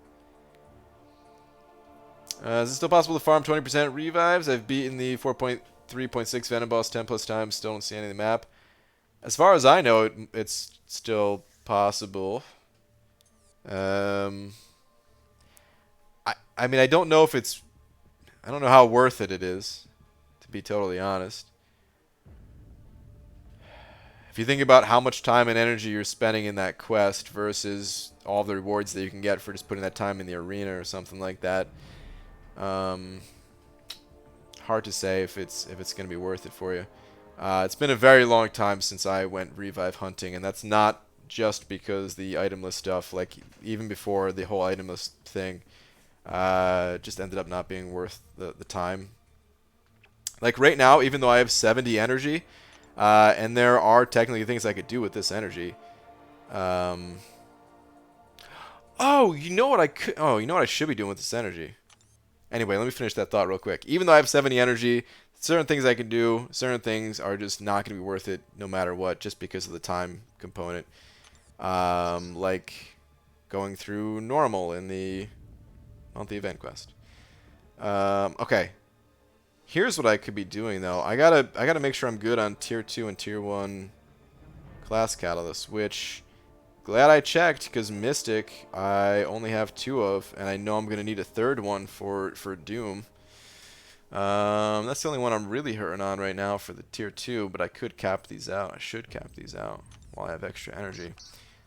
Is it still possible to farm 20% revives? I've beaten the 4.3.6 Venom boss 10 plus times. Still don't see any of the map. As far as I know, it's still possible. I mean, I don't know if it's... I don't know how worth it is, to be totally honest. If you think about how much time and energy you're spending in that quest versus all the rewards that you can get for just putting that time in the arena or something like that, hard to say if it's going to be worth it for you. It's been a very long time since I went revive hunting, and that's not just because the itemless stuff, like even before the whole itemless thing, just ended up not being worth the time. Like right now, even though I have 70 energy, and there are technically things I could do with this energy. Oh, you know what I could? Oh, you know what I should be doing with this energy? Anyway, let me finish that thought real quick. Even though I have 70 energy, certain things I can do, certain things are just not going to be worth it no matter what, just because of the time component. Like going through normal in the monthly event quest. Okay. Here's what I could be doing though. I gotta make sure I'm good on tier 2 and tier 1 class catalysts, which glad I checked, because Mystic I only have 2 of, and I know I'm gonna need a 3rd one for Doom. That's the only one I'm really hurting on right now for the tier 2, but I could cap these out. I should cap these out while I have extra energy.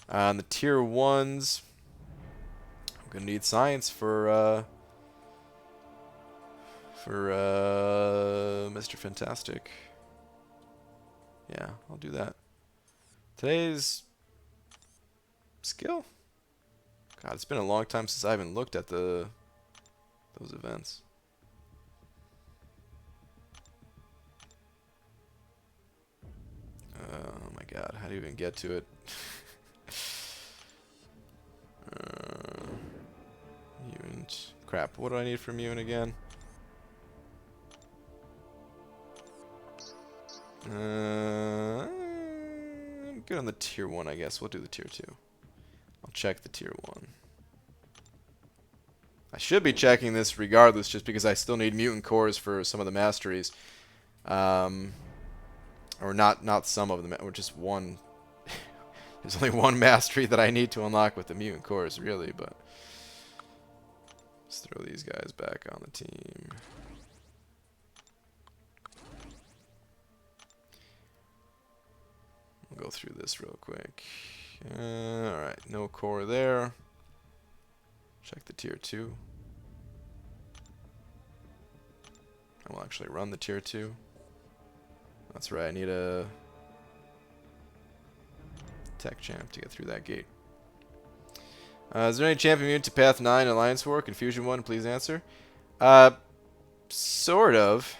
On the tier 1s, I'm gonna need science for Mr. Fantastic. Yeah, I'll do that. Today's skill? God, it's been a long time since I even looked at those events. Oh my god, how do you even get to it? Mutant. Crap, what do I need for mutant again? I'm good on the tier 1, I guess. We'll do the tier 2. I'll check the tier 1. I should be checking this regardless, just because I still need mutant cores for some of the masteries. Or not some of them, or just one. There's only one mastery that I need to unlock with the mutant cores, really, but let's throw these guys back on the team. We'll go through this real quick. Alright, no core there. Check the tier 2. I will actually run the tier 2. That's right, I need a Tech Champ to get through that gate. Is there any champion immune to Path 9 Alliance War? Confusion 1, please answer. Sort of.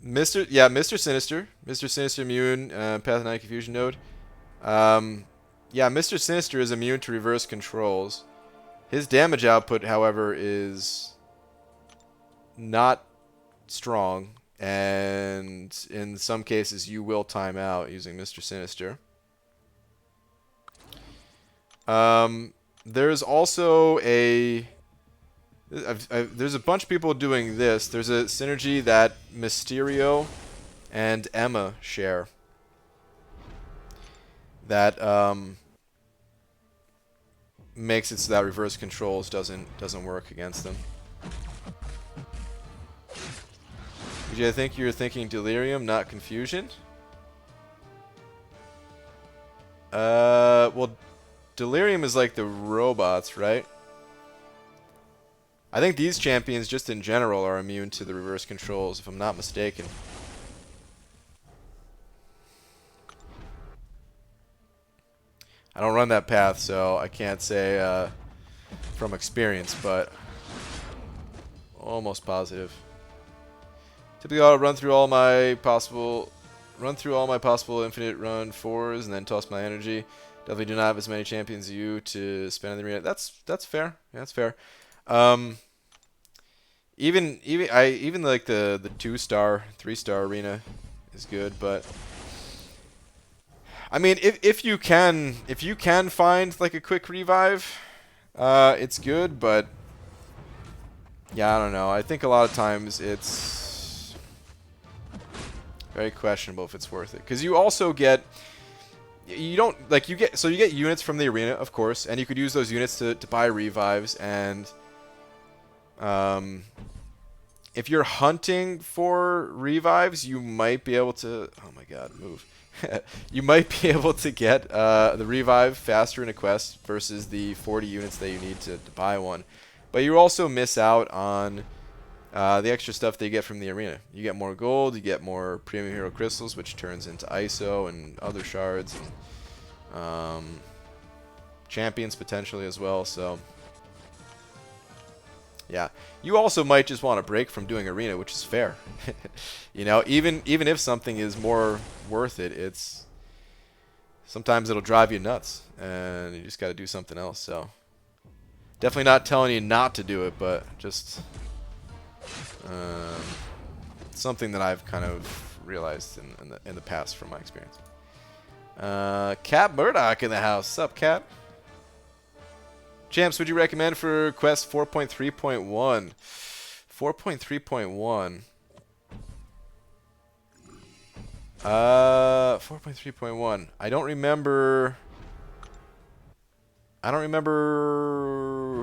Mr. Sinister. Mr. Sinister immune, Path 9 Confusion Node. Yeah, Mr. Sinister is immune to reverse controls. His damage output, however, is not strong, and in some cases you will time out using Mr. Sinister. There's also a... there's a bunch of people doing this. There's a synergy that Mysterio and Emma share that makes it so that reverse controls doesn't work against them. I think you're thinking Delirium, not Confusion. Well, Delirium is like the robots, right? I think these champions, just in general, are immune to the reverse controls, if I'm not mistaken. I don't run that path, so I can't say from experience, but almost positive. Typically, I'll run through all my possible infinite run 4s and then toss my energy. Definitely do not have as many champions as you to spend in the arena. That's fair. Yeah, that's fair. Even like the 2-star, 3-star arena is good, but I mean, if you can find like a quick revive, it's good, but yeah, I don't know. I think a lot of times it's very questionable if it's worth it, because you also get you get units from the arena, of course, and you could use those units to buy revives, and if you're hunting for revives, you might be able to... Oh my god, move. You might be able to get the revive faster in a quest versus the 40 units that you need to buy one. But you also miss out on the extra stuff that you get from the arena. You get more gold, you get more premium hero crystals, which turns into ISO and other shards, and champions potentially as well, so... Yeah, you also might just want a break from doing arena, which is fair. You know, even if something is more worth it, it's sometimes it'll drive you nuts, and you just got to do something else. So definitely not telling you not to do it, but just something that I've kind of realized in the past from my experience. Cat Murdoch in the house. Sup, Cat? Champs, would you recommend for Quest 4.3.1? 4.3.1. 4.3.1. I don't remember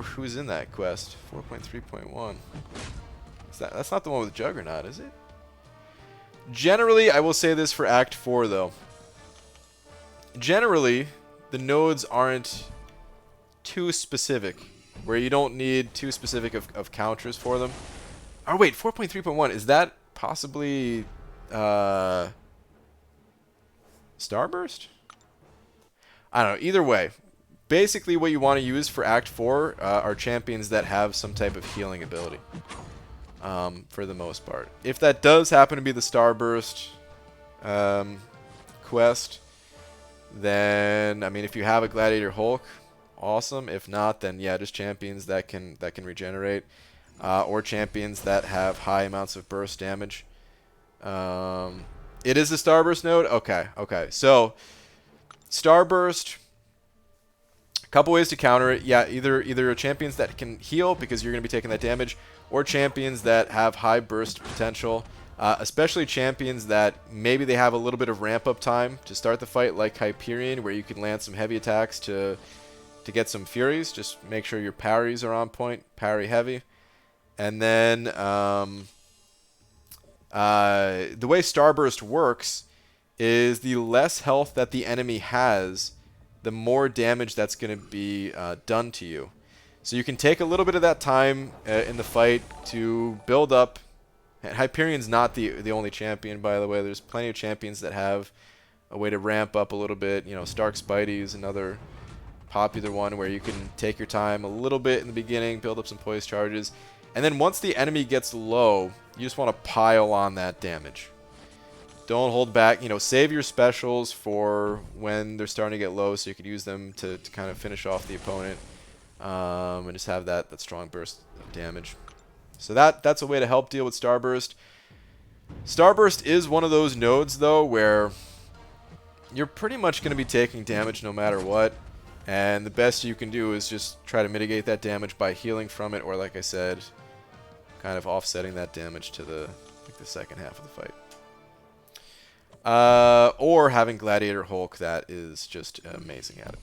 who's in that quest. 4.3.1. That's not the one with Juggernaut, is it? Generally, I will say this for Act 4, though. Generally, the nodes aren't too specific, where you don't need too specific of counters for them. Oh wait, 4.3.1, is that possibly Starburst? I don't know, either way, basically what you want to use for Act 4 are champions that have some type of healing ability, for the most part. If that does happen to be the Starburst quest, then, I mean, if you have a Gladiator Hulk, awesome. If not, then yeah, just champions that can regenerate, or champions that have high amounts of burst damage. It is a Starburst node. Okay. So Starburst, a couple ways to counter it. Yeah, either champions that can heal because you're going to be taking that damage, or champions that have high burst potential. Especially champions that maybe they have a little bit of ramp up time to start the fight, like Hyperion, where you can land some heavy attacks to get some Furies. Just make sure your parries are on point, parry heavy. And then the way Starburst works is the less health that the enemy has, the more damage that's going to be done to you. So you can take a little bit of that time in the fight to build up And Hyperion's not the only champion, by the way. There's plenty of champions that have a way to ramp up a little bit. You know, Stark Spidey is another popular one where you can take your time a little bit in the beginning, build up some poise charges, and then once the enemy gets low, you just want to pile on that damage. Don't hold back. You know, save your specials for when they're starting to get low, so you could use them to kind of finish off the opponent, and just have that strong burst of damage. So that's a way to help deal with Starburst. Starburst is one of those nodes, though, where you're pretty much going to be taking damage no matter what. And the best you can do is just try to mitigate that damage by healing from it, or like I said, kind of offsetting that damage to the second half of the fight. Or having Gladiator Hulk, that is just amazing at it.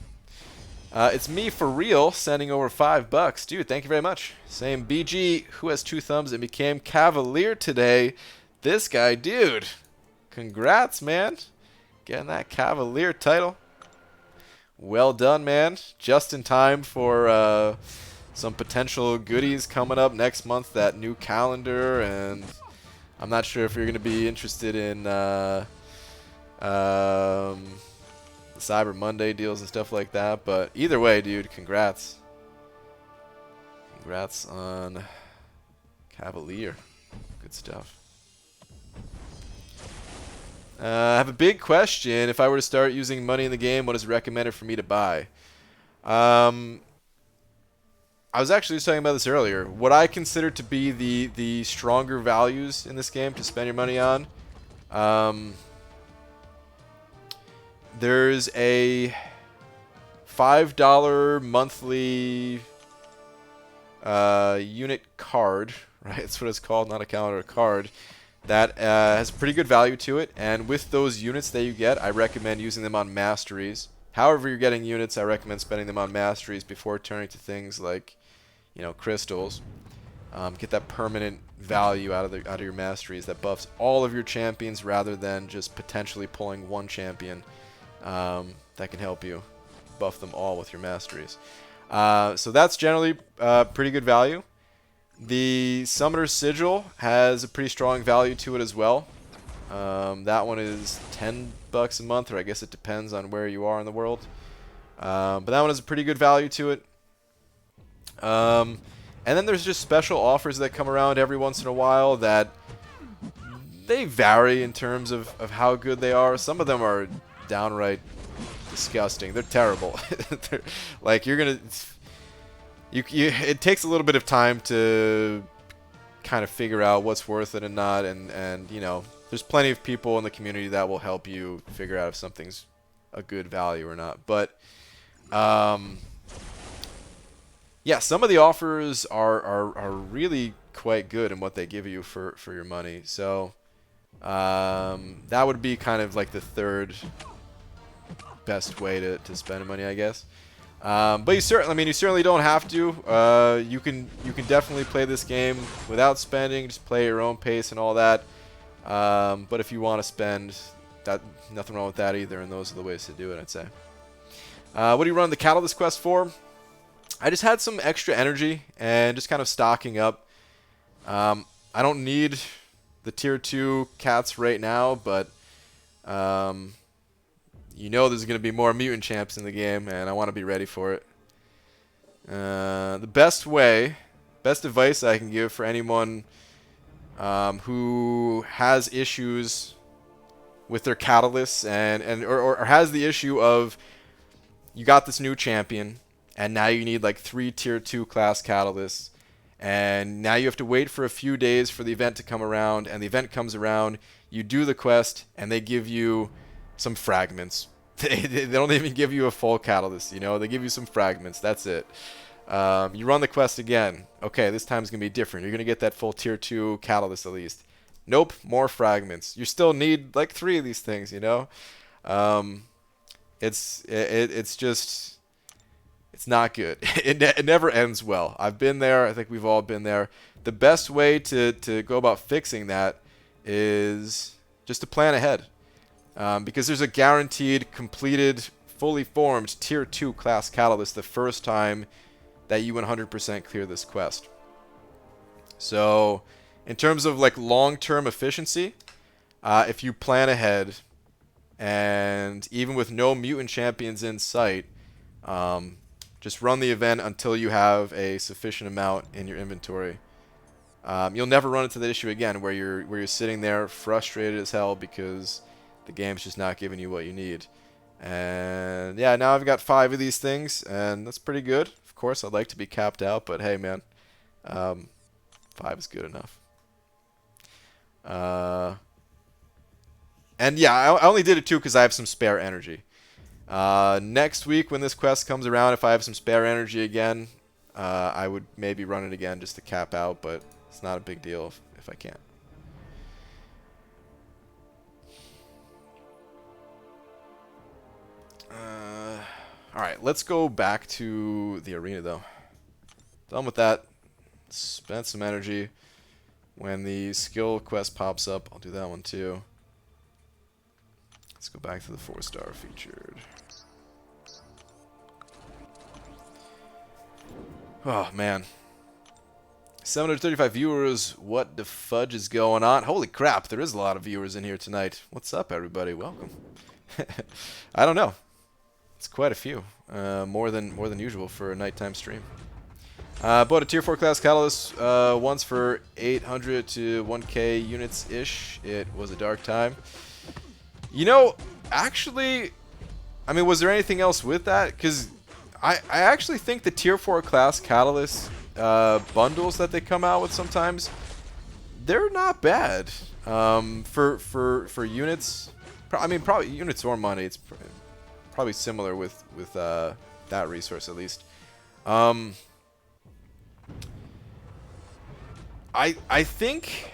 It's me for real, sending over $5. Dude, thank you very much. Same BG, who has 2 thumbs and became Cavalier today. This guy, dude. Congrats, man. Getting that Cavalier title. Well done, man. Just in time for some potential goodies coming up next month, that new calendar, and I'm not sure if you're going to be interested in the Cyber Monday deals and stuff like that, but either way, dude, congrats. Congrats on Cavalier. Good stuff. I have a big question. If I were to start using money in the game, what is recommended for me to buy? I was actually just talking about this earlier. What I consider to be the stronger values in this game to spend your money on. There's a $5 monthly unit card, right? That's what it's called, not a calendar, a card. That has pretty good value to it, and with those units that you get, I recommend using them on masteries. However you're getting units, I recommend spending them on masteries before turning to things like, you know, crystals. Get that permanent value out of your masteries that buffs all of your champions rather than just potentially pulling one champion that can help you buff them all with your masteries. So that's generally pretty good value. The Summoner's Sigil has a pretty strong value to it as well. That one is $10 a month, or I guess it depends on where you are in the world. But that one has a pretty good value to it. And then there's just special offers that come around every once in a while that they vary in terms of how good they are. Some of them are downright disgusting. They're terrible. They're, like, you're gonna... it takes a little bit of time to kind of figure out what's worth it and not, and you know, there's plenty of people in the community that will help you figure out if something's a good value or not. But yeah, some of the offers are really quite good in what they give you for your money. So that would be kind of like the third best way to spend money, I guess. But you certainly don't have to. You can definitely play this game without spending. Just play at your own pace and all that. But if you want to spend, nothing wrong with that either. And those are the ways to do it, I'd say. What do you run the Catalyst quest for? I just had some extra energy and just kind of stocking up. I don't need the tier 2 cats right now, but you know there's going to be more mutant champs in the game, and I want to be ready for it. The best advice I can give for anyone who has issues with their catalysts or has the issue of you got this new champion, and now you need like 3 tier 2 class catalysts, and now you have to wait for a few days for the event to come around, and the event comes around, you do the quest, and they give you some fragments. They don't even give you a full catalyst, you know. They give you some fragments. That's it. You run the quest again. Okay, this time's going to be different. You're going to get that full tier 2 catalyst at least. Nope, more fragments. You still need like 3 of these things, you know. It's just, it's not good. It never ends well. I've been there. I think we've all been there. The best way to go about fixing that is just to plan ahead. Because there's a guaranteed, completed, fully formed tier 2 class catalyst the first time that you 100% clear this quest. So in terms of like long-term efficiency, if you plan ahead, and even with no mutant champions in sight, just run the event until you have a sufficient amount in your inventory. You'll never run into the issue again where you're sitting there frustrated as hell because the game's just not giving you what you need. And yeah, now I've got 5 of these things, and that's pretty good. Of course, I'd like to be capped out, but hey, man, 5 is good enough. And yeah, I only did it too because I have some spare energy. Next week when this quest comes around, if I have some spare energy again, I would maybe run it again just to cap out, but it's not a big deal if I can't. Alright, let's go back to the arena though. Done with that. Spent some energy. When the skill quest pops up, I'll do that one too. Let's go back to the 4-star featured. Oh, man. 735 viewers. What the fudge is going on? Holy crap, there is a lot of viewers in here tonight. What's up, everybody? Welcome. I don't know. It's quite a few. More than usual for a nighttime stream. Bought a tier 4 class catalyst once for 800 to 1k units-ish. It was a dark time. You know, actually, I mean, was there anything else with that? Because I actually think the tier 4 class catalyst bundles that they come out with sometimes, they're not bad for units. I mean, probably units or money. It's probably similar with that resource at least. I think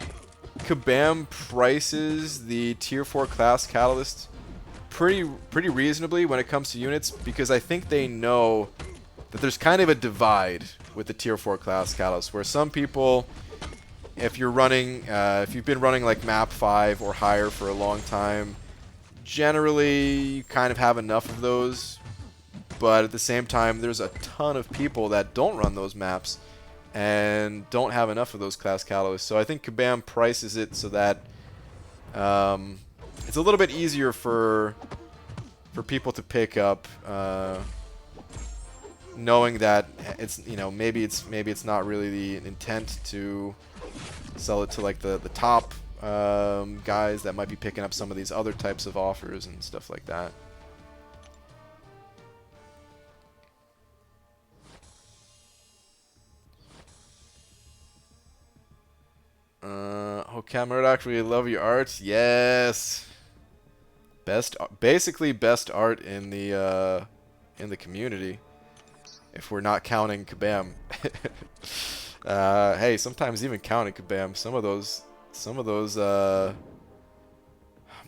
Kabam prices the tier 4 class catalyst pretty reasonably when it comes to units, because I think they know that there's kind of a divide with the tier 4 class catalyst where some people, if you've been running like map 5 or higher for a long time, generally you kind of have enough of those, but at the same time there's a ton of people that don't run those maps and don't have enough of those class catalysts. So I think Kabam prices it so that it's a little bit easier for people to pick up, knowing that it's, you know, maybe it's not really the intent to sell it to like the top guys that might be picking up some of these other types of offers and stuff like that. Okay, Murdoch, we love your art. Yes. Basically best art in the community, if we're not counting Kabam. Hey, sometimes even counting Kabam, some of those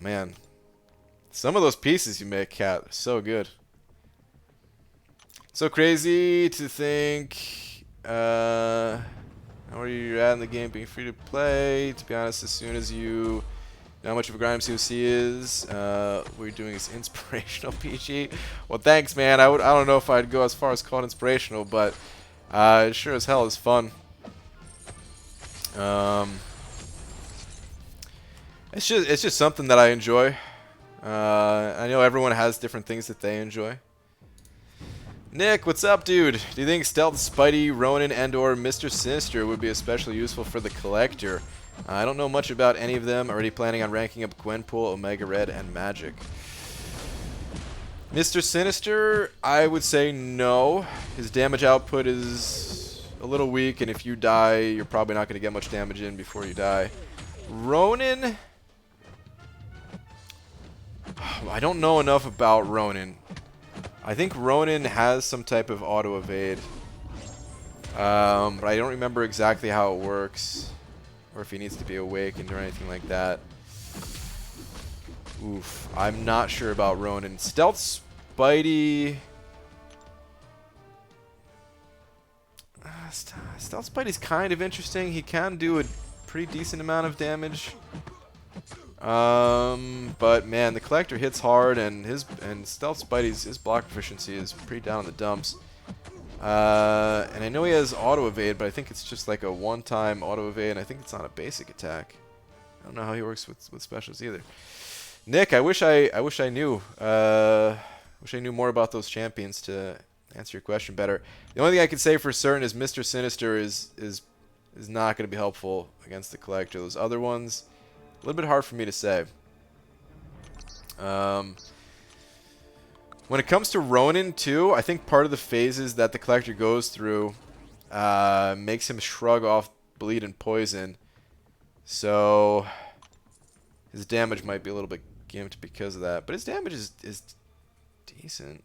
man, some of those pieces you make, Cat, are so good. So crazy to think how are you at in the game being free to play? To be honest, as soon as you know how much of a grind COC is, what you're doing is inspirational PG. Well, thanks, man. I don't know if I'd go as far as call it inspirational, but it sure as hell is fun. It's just something that I enjoy. I know everyone has different things that they enjoy. Nick, what's up, dude? Do you think Stealth, Spidey, Ronin, and/or Mr. Sinister would be especially useful for the Collector? I don't know much about any of them. Already planning on ranking up Gwenpool, Omega Red, and Magic. Mr. Sinister, I would say no. His damage output is a little weak, and if you die, you're probably not going to get much damage in before you die. Ronin, I don't know enough about Ronin. I think Ronin has some type of auto evade, but I don't remember exactly how it works, or if he needs to be awakened or anything like that. Oof, I'm not sure about Ronin. Stealth Spidey. Stealth Spidey's kind of interesting. He can do a pretty decent amount of damage. But man, the Collector hits hard, and Stealth Spidey's block proficiency is pretty down in the dumps. And I know he has auto evade, but I think it's just like a one-time auto evade, and I think it's not a basic attack. I don't know how he works with specials either. Nick, I wish I knew. Wish I knew more about those champions to answer your question better. The only thing I can say for certain is Mr. Sinister is not going to be helpful against the Collector. Those other ones, a little bit hard for me to say. When it comes to Ronin, too, I think part of the phases that the Collector goes through makes him shrug off bleed and poison. So his damage might be a little bit gimped because of that. But his damage is decent.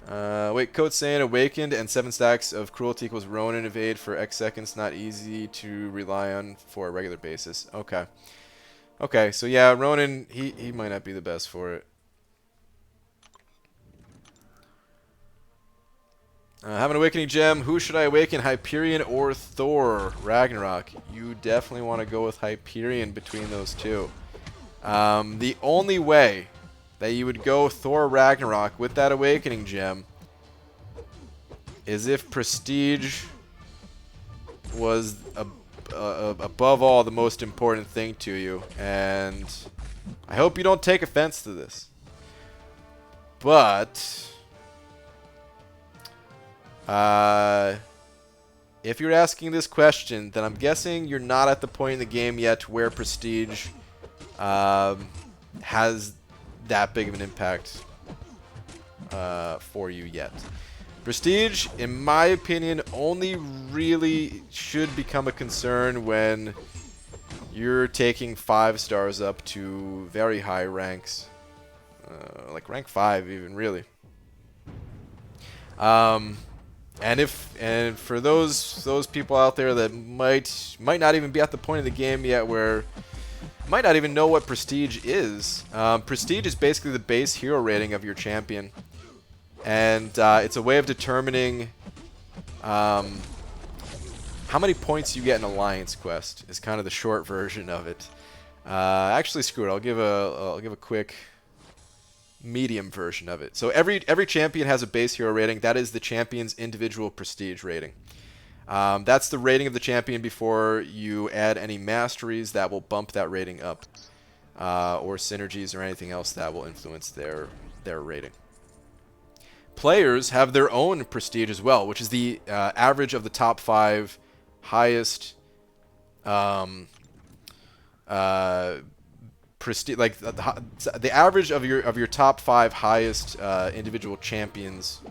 Wait, Code's saying Awakened and 7 stacks of Cruelty equals Ronin evade for X seconds. Not easy to rely on for a regular basis. Okay. Okay, so yeah, Ronin, he might not be the best for it. Have an Awakening Gem. Who should I awaken, Hyperion or Thor Ragnarok? You definitely want to go with Hyperion between those two. The only way that you would go Thor Ragnarok with that Awakening Gem is if Prestige was above all the most important thing to you. And I hope you don't take offense to this. But if you're asking this question, then I'm guessing you're not at the point in the game yet where Prestige has that big of an impact for you yet. Prestige, in my opinion, only really should become a concern when you're taking 5 stars up to very high ranks, like rank 5 even, really. And for those people out there that might not even be at the point of the game yet where might not even know what Prestige is. Prestige is basically the base hero rating of your champion, and it's a way of determining how many points you get in Alliance Quest. Is kind of the short version of it. Actually, screw it. I'll give a quick medium version of it. So every champion has a base hero rating. That is the champion's individual prestige rating. That's the rating of the champion before you add any masteries that will bump that rating up, or synergies or anything else that will influence their rating. Players have their own prestige as well, which is the average of the top 5 highest prestige, like the average of your top 5 highest individual champions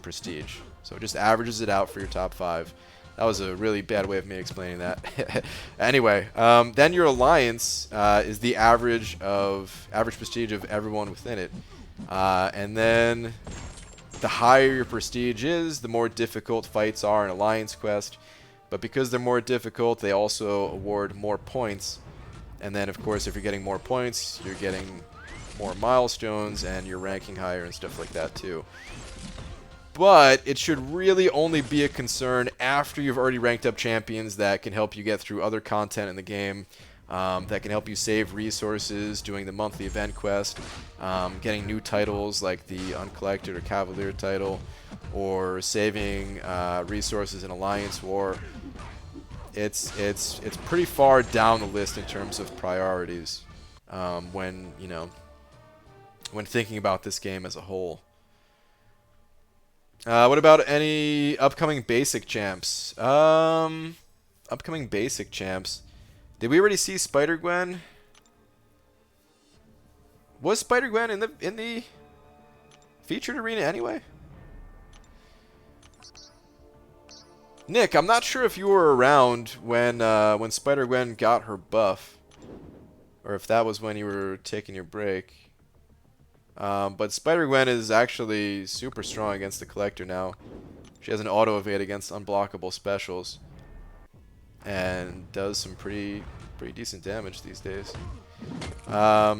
prestige. So it just averages it out for your top 5. That was a really bad way of me explaining that. Anyway, then your alliance is the average prestige of everyone within it, and then the higher your prestige is, the more difficult fights are in Alliance Quest. But because they're more difficult, they also award more points. And then, of course, if you're getting more points, you're getting more milestones, and you're ranking higher and stuff like that too. But it should really only be a concern after you've already ranked up champions that can help you get through other content in the game, that can help you save resources doing the monthly event quest, getting new titles like the Uncollected or Cavalier title, or saving resources in Alliance War. It's pretty far down the list in terms of priorities when thinking about this game as a whole. What about any upcoming basic champs? Upcoming basic champs. Did we already see Spider-Gwen? Was Spider-Gwen in the featured arena anyway? Nick, I'm not sure if you were around when Spider-Gwen got her buff, or if that was when you were taking your break. But Spider-Gwen is actually super strong against the Collector now. She has an auto evade against unblockable specials, and does some pretty decent damage these days. I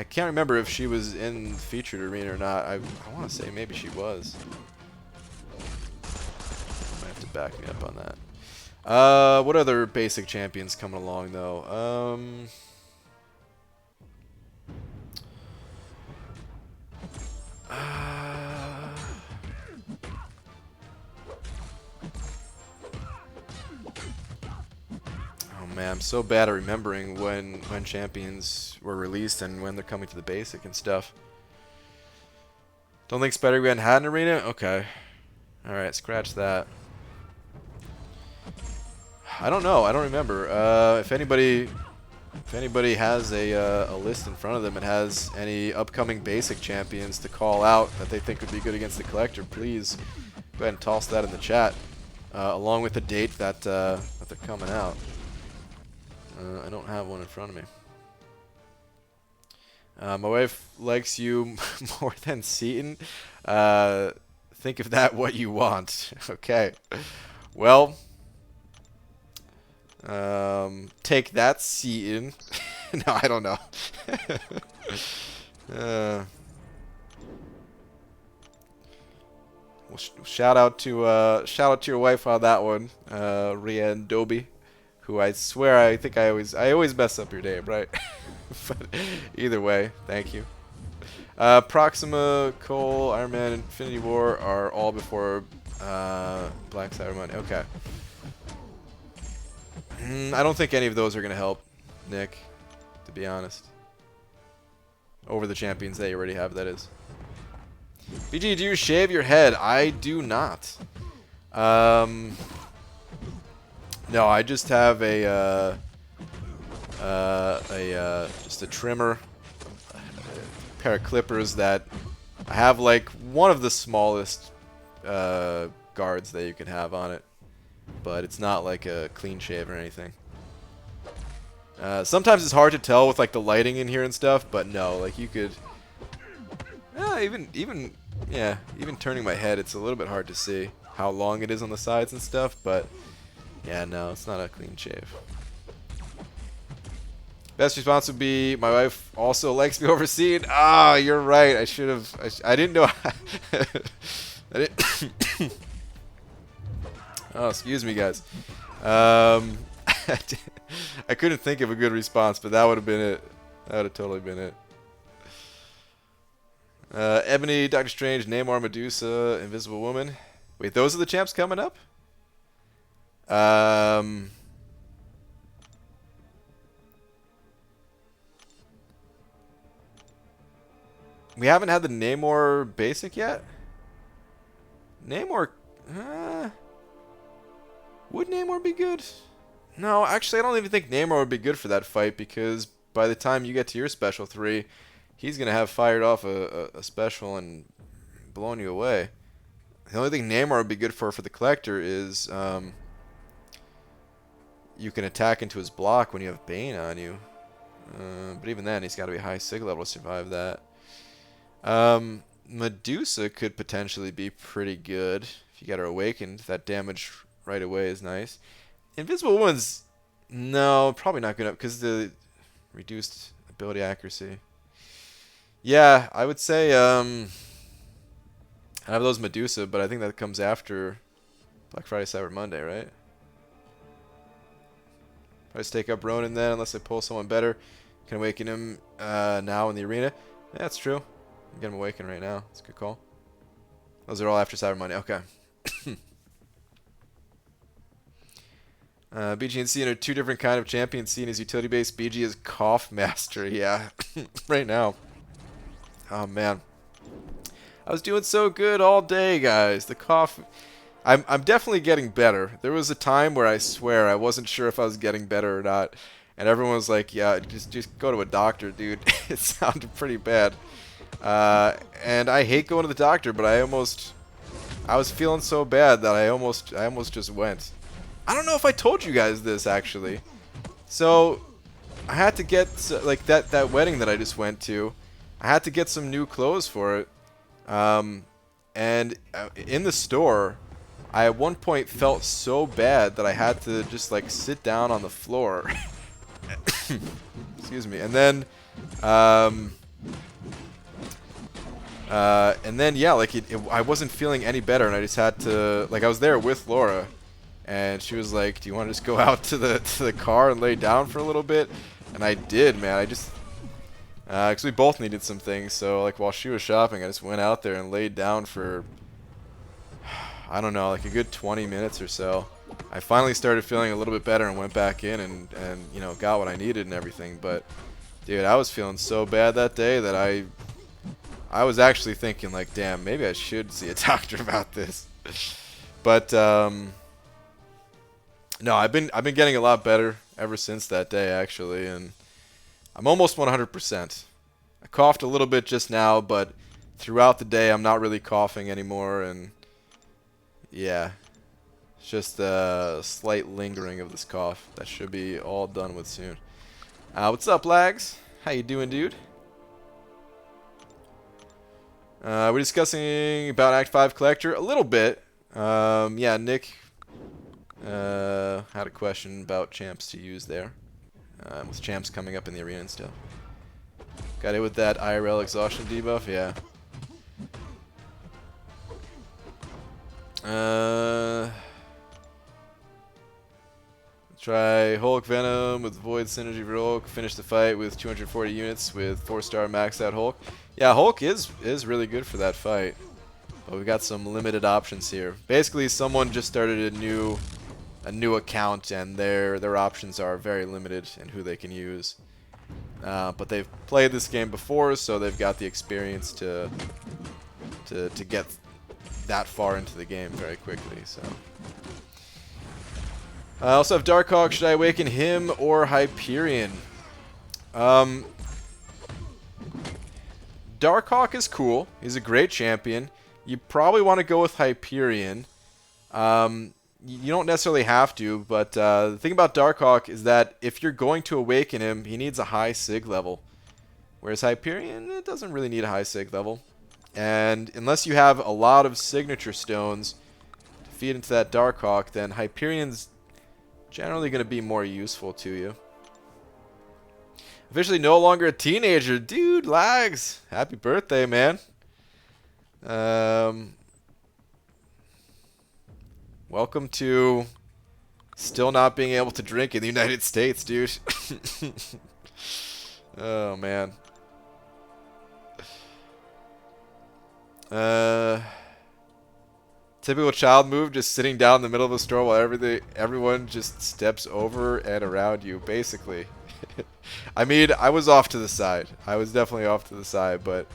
can't remember if she was in the featured arena or not. I want to say maybe she was. Might have to back me up on that. What other basic champions coming along though? man, I'm so bad at remembering when champions were released and when they're coming to the basic and stuff. Don't think Spider-Gwen had an arena? Okay. Alright, scratch that. I don't know. I don't remember. If anybody has a list in front of them and has any upcoming basic champions to call out that they think would be good against the collector, please go ahead and toss that in the chat, along with the date that they're coming out. I don't have one in front of me. My wife likes you more than Seaton. Think of that what you want. Okay. Well, take that, Seaton. No, I don't know. Well, shout out to your wife on that one, Rian Doby, who I swear I think I always mess up your name, right? But either way, thank you. Proxima, Cole, Iron Man, Infinity War are all before Black Cyber Monday. Okay. I don't think any of those are going to help, Nick, to be honest. Over the champions that you already have, that is. BG, do you shave your head? I do not. No, I just have just a trimmer, a pair of clippers that I have like one of the smallest guards that you can have on it, but it's not like a clean shave or anything. Sometimes it's hard to tell with like the lighting in here and stuff, but no, like you could even turning my head, it's a little bit hard to see how long it is on the sides and stuff, but yeah, no, it's not a clean shave. Best response would be, my wife also likes me overseeing. Ah, you're right. I should have. I didn't know. I didn't. Oh, excuse me, guys. I couldn't think of a good response, but that would have been it. That would have totally been it. Ebony, Doctor Strange, Namor, Medusa, Invisible Woman. Wait, those are the champs coming up? We haven't had the Namor basic yet? Namor... would Namor be good? No, actually, I don't even think Namor would be good for that fight, because by the time you get to your special 3, he's going to have fired off a special and blown you away. The only thing Namor would be good for the collector is you can attack into his block when you have Bane on you. But even then, he's got to be high sig level to survive that. Medusa could potentially be pretty good if you get her awakened. That damage right away is nice. Invisible Woman's, no, probably not good because the reduced ability accuracy. Yeah, I would say I have those Medusa, but I think that comes after Black Friday, Cyber Monday, right? Probably stake up Ronin then, unless I pull someone better. Can awaken him now in the arena. Yeah, that's true. Get him awakened right now. That's a good call. Those are all after Cyber Monday. Okay. BG and CN are two different kind of champions. CN is utility based. BG is cough master. Yeah, right now. Oh man, I was doing so good all day, guys. The cough. I'm definitely getting better. There was a time where I swear I wasn't sure if I was getting better or not, and everyone was like, "Yeah, just go to a doctor, dude." It sounded pretty bad. And I hate going to the doctor, but I was feeling so bad that I almost just went. I don't know if I told you guys this actually. So I had to get like that wedding that I just went to. I had to get some new clothes for it. And in the store, I at one point felt so bad that I had to just like sit down on the floor. Excuse me. And then yeah, like I wasn't feeling any better, and I just had to, like, I was there with Laura, and she was like, "Do you want to just go out to the car and lay down for a little bit?" And I did, man. I just because we both needed some things, so like while she was shopping, I just went out there and laid down for I don't know, like a good 20 minutes or so. I finally started feeling a little bit better and went back in and you know, got what I needed and everything. But dude, I was feeling so bad that day that I was actually thinking like, damn, maybe I should see a doctor about this. But no, I've been getting a lot better ever since that day actually, and I'm almost 100%. I coughed a little bit just now, but throughout the day I'm not really coughing anymore, and yeah, it's just a slight lingering of this cough that should be all done with soon. What's up, Lags? How you doing, dude? We're discussing about Act 5 Collector a little bit. Yeah, Nick had a question about champs to use there. With champs coming up in the arena and stuff. Got hit with that IRL exhaustion debuff, yeah. Try Hulk Venom with Void Synergy for Hulk. Finish the fight with 240 units with 4-star maxed out Hulk. Yeah, Hulk is really good for that fight. But we got some limited options here. Basically, someone just started a new account, and their options are very limited in who they can use. But they've played this game before, so they've got the experience to get that far into the game very quickly. So I also have Darkhawk. Should I awaken him or Hyperion? Darkhawk is cool. He's a great champion. You probably want to go with Hyperion. You don't necessarily have to, but the thing about Darkhawk is that if you're going to awaken him, he needs a high sig level. Whereas Hyperion, it doesn't really need a high sig level. And unless you have a lot of signature stones to feed into that Darkhawk, then Hyperion's generally going to be more useful to you. Officially no longer a teenager. Dude, Lags. Happy birthday, man. Welcome to still not being able to drink in the United States, dude. Oh, man. Typical child move, just sitting down in the middle of a store while everyone just steps over and around you, basically. I mean, I was off to the side. I was definitely off to the side, but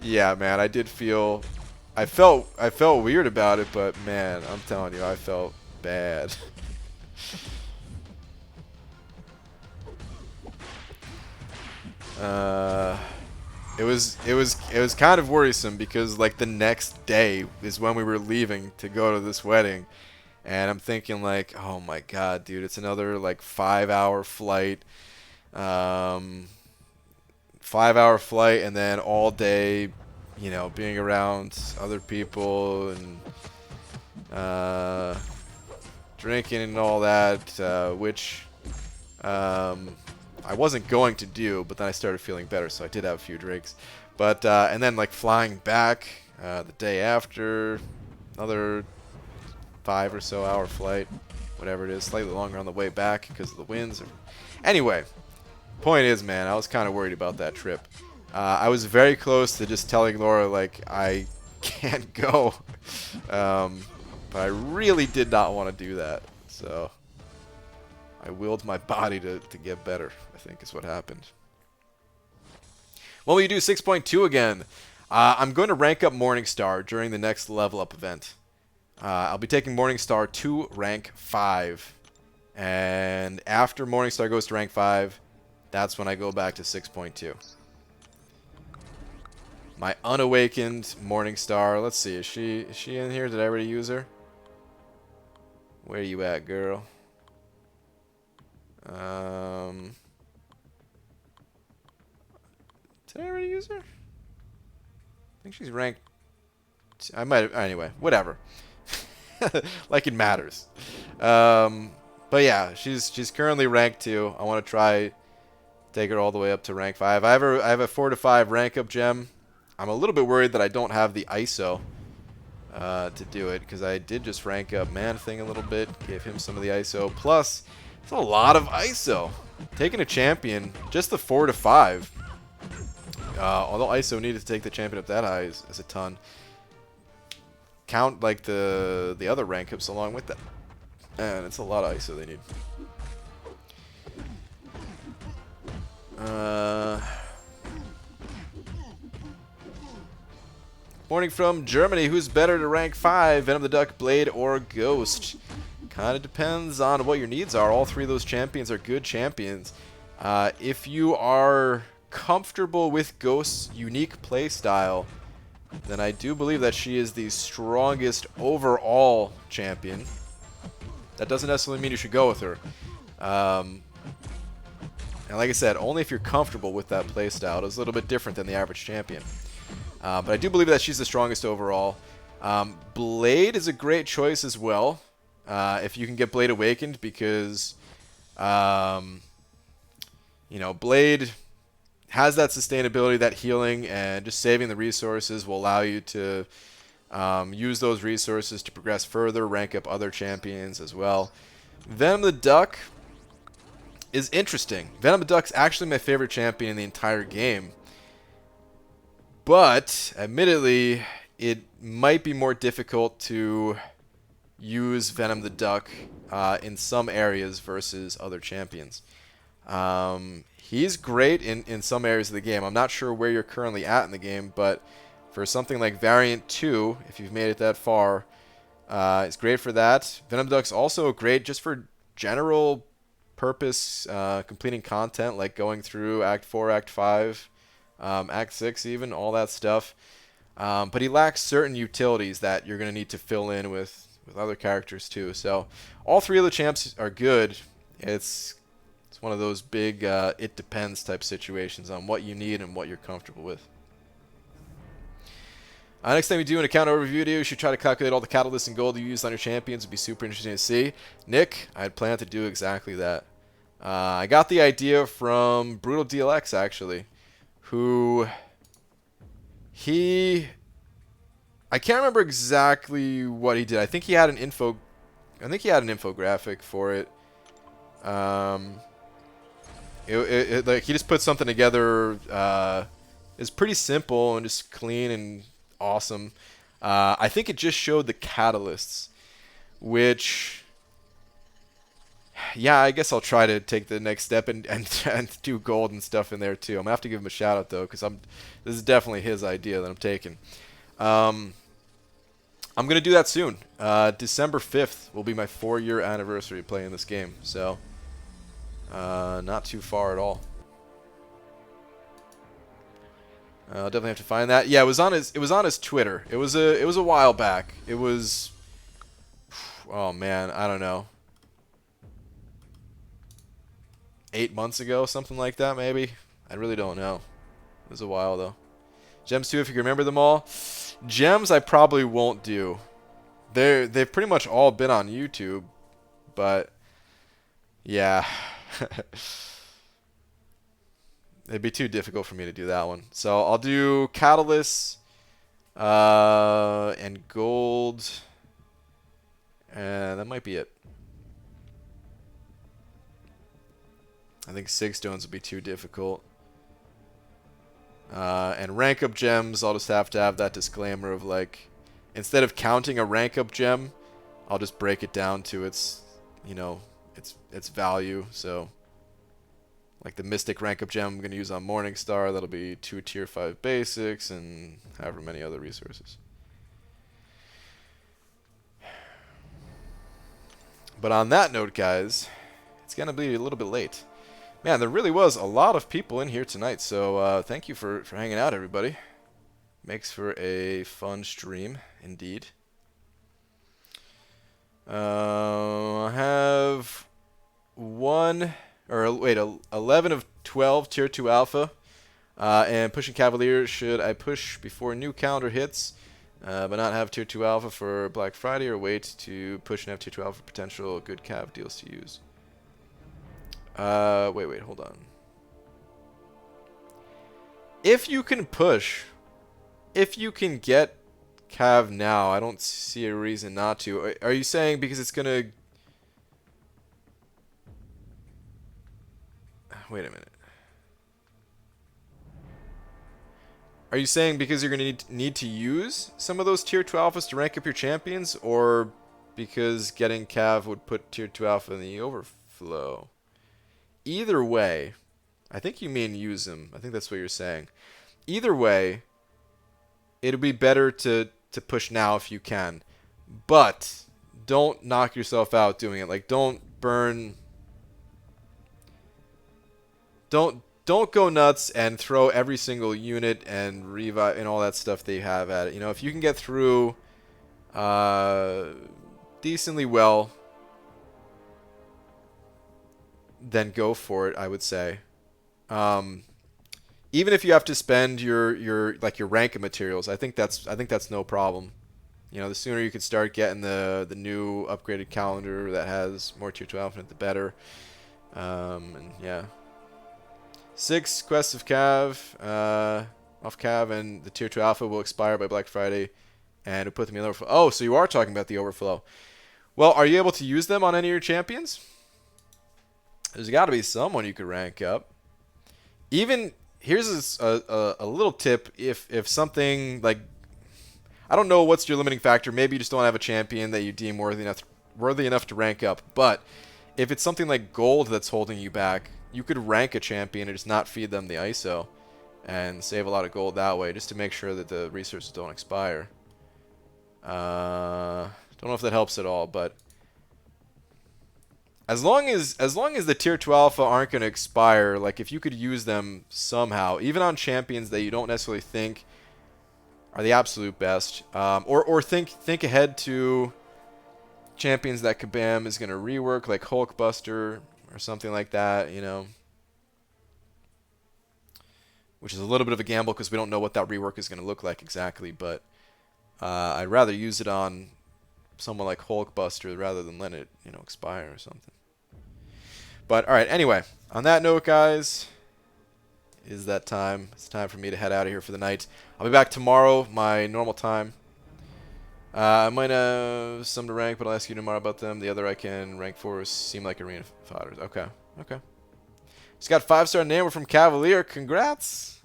yeah, man, I did feel... I felt weird about it, but man, I'm telling you, I felt bad. It was kind of worrisome because like the next day is when we were leaving to go to this wedding, and I'm thinking like, oh my god, dude, it's another like 5-hour flight. 5-hour flight, and then all day, you know, being around other people and drinking and all that, which I wasn't going to do, but then I started feeling better, so I did have a few drinks. But and then like flying back the day after, another 5 or so hour flight, whatever it is, slightly longer on the way back because of the winds. Anyway, point is, man, I was kind of worried about that trip. I was very close to just telling Laura, like, I can't go. But I really did not want to do that. So I willed my body to get better, I think is what happened. When will you do 6.2 again? I'm going to rank up Morningstar during the next level up event. I'll be taking Morningstar to rank 5. And after Morningstar goes to rank 5, that's when I go back to 6.2. My unawakened Morningstar. Let's see. Is she in here? Did I already use her? Where you at, girl? Did I already use her? I think she's ranked... I might have... Anyway, whatever. Like it matters. But yeah, she's currently ranked 2. I want to try take her all the way up to rank 5. I have a 4 to 5 rank up gem. I'm a little bit worried that I don't have the ISO to do it, because I did just rank up Man-Thing a little bit, give him some of the ISO. Plus, it's a lot of ISO. Taking a champion, just the 4 to 5. Although ISO needed to take the champion up that high is a ton. count like the other rank ups along with that. And it's a lot of ISO they need. Morning from Germany. Who's better to rank 5? Venom the Duck, Blade, or Ghost? Kind of depends on what your needs are. All three of those champions are good champions. If you are comfortable with Ghost's unique playstyle, then I do believe that she is the strongest overall champion. That doesn't necessarily mean you should go with her. And like I said, only if you're comfortable with that playstyle. It's a little bit different than the average champion. But I do believe that she's the strongest overall. Blade is a great choice as well. If you can get Blade Awakened, because, you know, Blade has that sustainability, that healing, and just saving the resources will allow you to use those resources to progress further, rank up other champions as well. Venom the Duck is interesting. Venom the Duck's actually my favorite champion in the entire game. But, admittedly, it might be more difficult to use Venom the Duck in some areas versus other champions. He's great in some areas of the game. I'm not sure where you're currently at in the game, but for something like Variant 2, if you've made it that far, it's great for that. Venom the Duck's also great just for general purpose, completing content, like going through Act 4, Act 5, Act 6 even, all that stuff. But he lacks certain utilities that you're going to need to fill in with other characters too. So all three of the champs are good. It's one of those big it depends type situations on what you need and what you're comfortable with. Next time you do an account overview video, you should try to calculate all the catalysts and gold you use on your champions. It'd be super interesting to see. Nick, I had planned to do exactly that. I got the idea from Brutal DLX actually, who I can't remember exactly what he did. I think he had an infographic for it. Like he just put something together. It's pretty simple and just clean and awesome. I think it just showed the catalysts, which, yeah, I guess I'll try to take the next step and do gold and stuff in there too. I'm gonna have to give him a shout out though, because this is definitely his idea that I'm taking. I'm gonna do that soon. December 5th will be my 4-year anniversary of playing this game, so not too far at all. I'll definitely have to find that. Yeah, it was on his Twitter. It was a while back. It was, oh man, I don't know, 8 months ago, something like that maybe. I really don't know. It was a while though. Gems too, if you can remember them all. Gems I probably won't do. They've pretty much all been on YouTube, but yeah. It'd be too difficult for me to do that one. So I'll do Catalyst and Gold, and that might be it. I think 6 stones would be too difficult. And rank up gems, I'll just have to have that disclaimer of, like, instead of counting a rank up gem, I'll just break it down to its, you know, its value. So like the Mystic rank up gem I'm going to use on Morningstar, that'll be 2 tier 5 basics and however many other resources. But on that note, guys, it's going to be a little bit late. Man, there really was a lot of people in here tonight, so thank you for hanging out, everybody. Makes for a fun stream, indeed. I have 11 of 12 tier 2 alpha, and pushing Cavalier. Should I push before new calendar hits, but not have tier 2 alpha for Black Friday, or wait to push and have tier 2 alpha for potential good cav deals to use? Wait, hold on. If you can push, if you can get cav now, I don't see a reason not to. Are you saying because it's gonna... Wait a minute. Are you saying because you're going to need to use some of those tier 2 alphas to rank up your champions, or because getting Cav would put tier 2 alpha in the overflow? Either way, I think you mean use them. I think that's what you're saying. Either way, it'll be better to push now if you can. But don't knock yourself out doing it. Like, don't burn... Don't go nuts and throw every single unit and revive and all that stuff that you have at it. You know, if you can get through decently well, then go for it, I would say. Even if you have to spend your rank materials, I think that's no problem. You know, the sooner you can start getting the new upgraded calendar that has more tier 2 alpha, the better. And yeah. 6 quests of Cav, off Cav, and the tier 2 alpha will expire by Black Friday, and it'll put them in the overflow. Oh, so you are talking about the overflow. Well, are you able to use them on any of your champions? There's got to be someone you could rank up. Even here's a little tip: if something like, I don't know what's your limiting factor. Maybe you just don't have a champion that you deem worthy enough to rank up. But if it's something like gold that's holding you back, you could rank a champion and just not feed them the ISO and save a lot of gold that way, just to make sure that the resources don't expire. Don't know if that helps at all, but as long as the tier 2 alpha aren't going to expire, like if you could use them somehow, even on champions that you don't necessarily think are the absolute best, or think ahead to champions that Kabam is going to rework, like Hulkbuster or something like that, you know, which is a little bit of a gamble because we don't know what that rework is going to look like exactly, but I'd rather use it on someone like Hulkbuster rather than let it, you know, expire or something. But all right, anyway, on that note, guys, is that time. It's time for me to head out of here for the night. I'll be back tomorrow, my normal time. I might have some to rank, but I'll ask you tomorrow about them. The other I can rank for seem like arena fighters. Okay, okay. Just got 5-star name. We're from Cavalier. Congrats.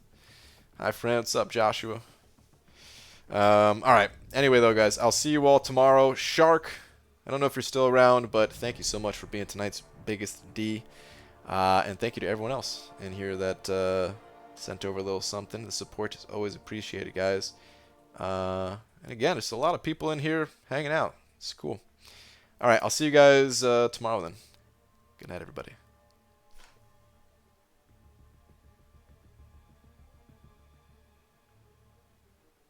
Hi, friend. What's up, Joshua? All right. Anyway, though, guys, I'll see you all tomorrow. Shark, I don't know if you're still around, but thank you so much for being tonight's biggest D. And thank you to everyone else in here that sent over a little something. The support is always appreciated, guys. And again, there's a lot of people in here hanging out. It's cool. All right, I'll see you guys tomorrow then. Good night, everybody.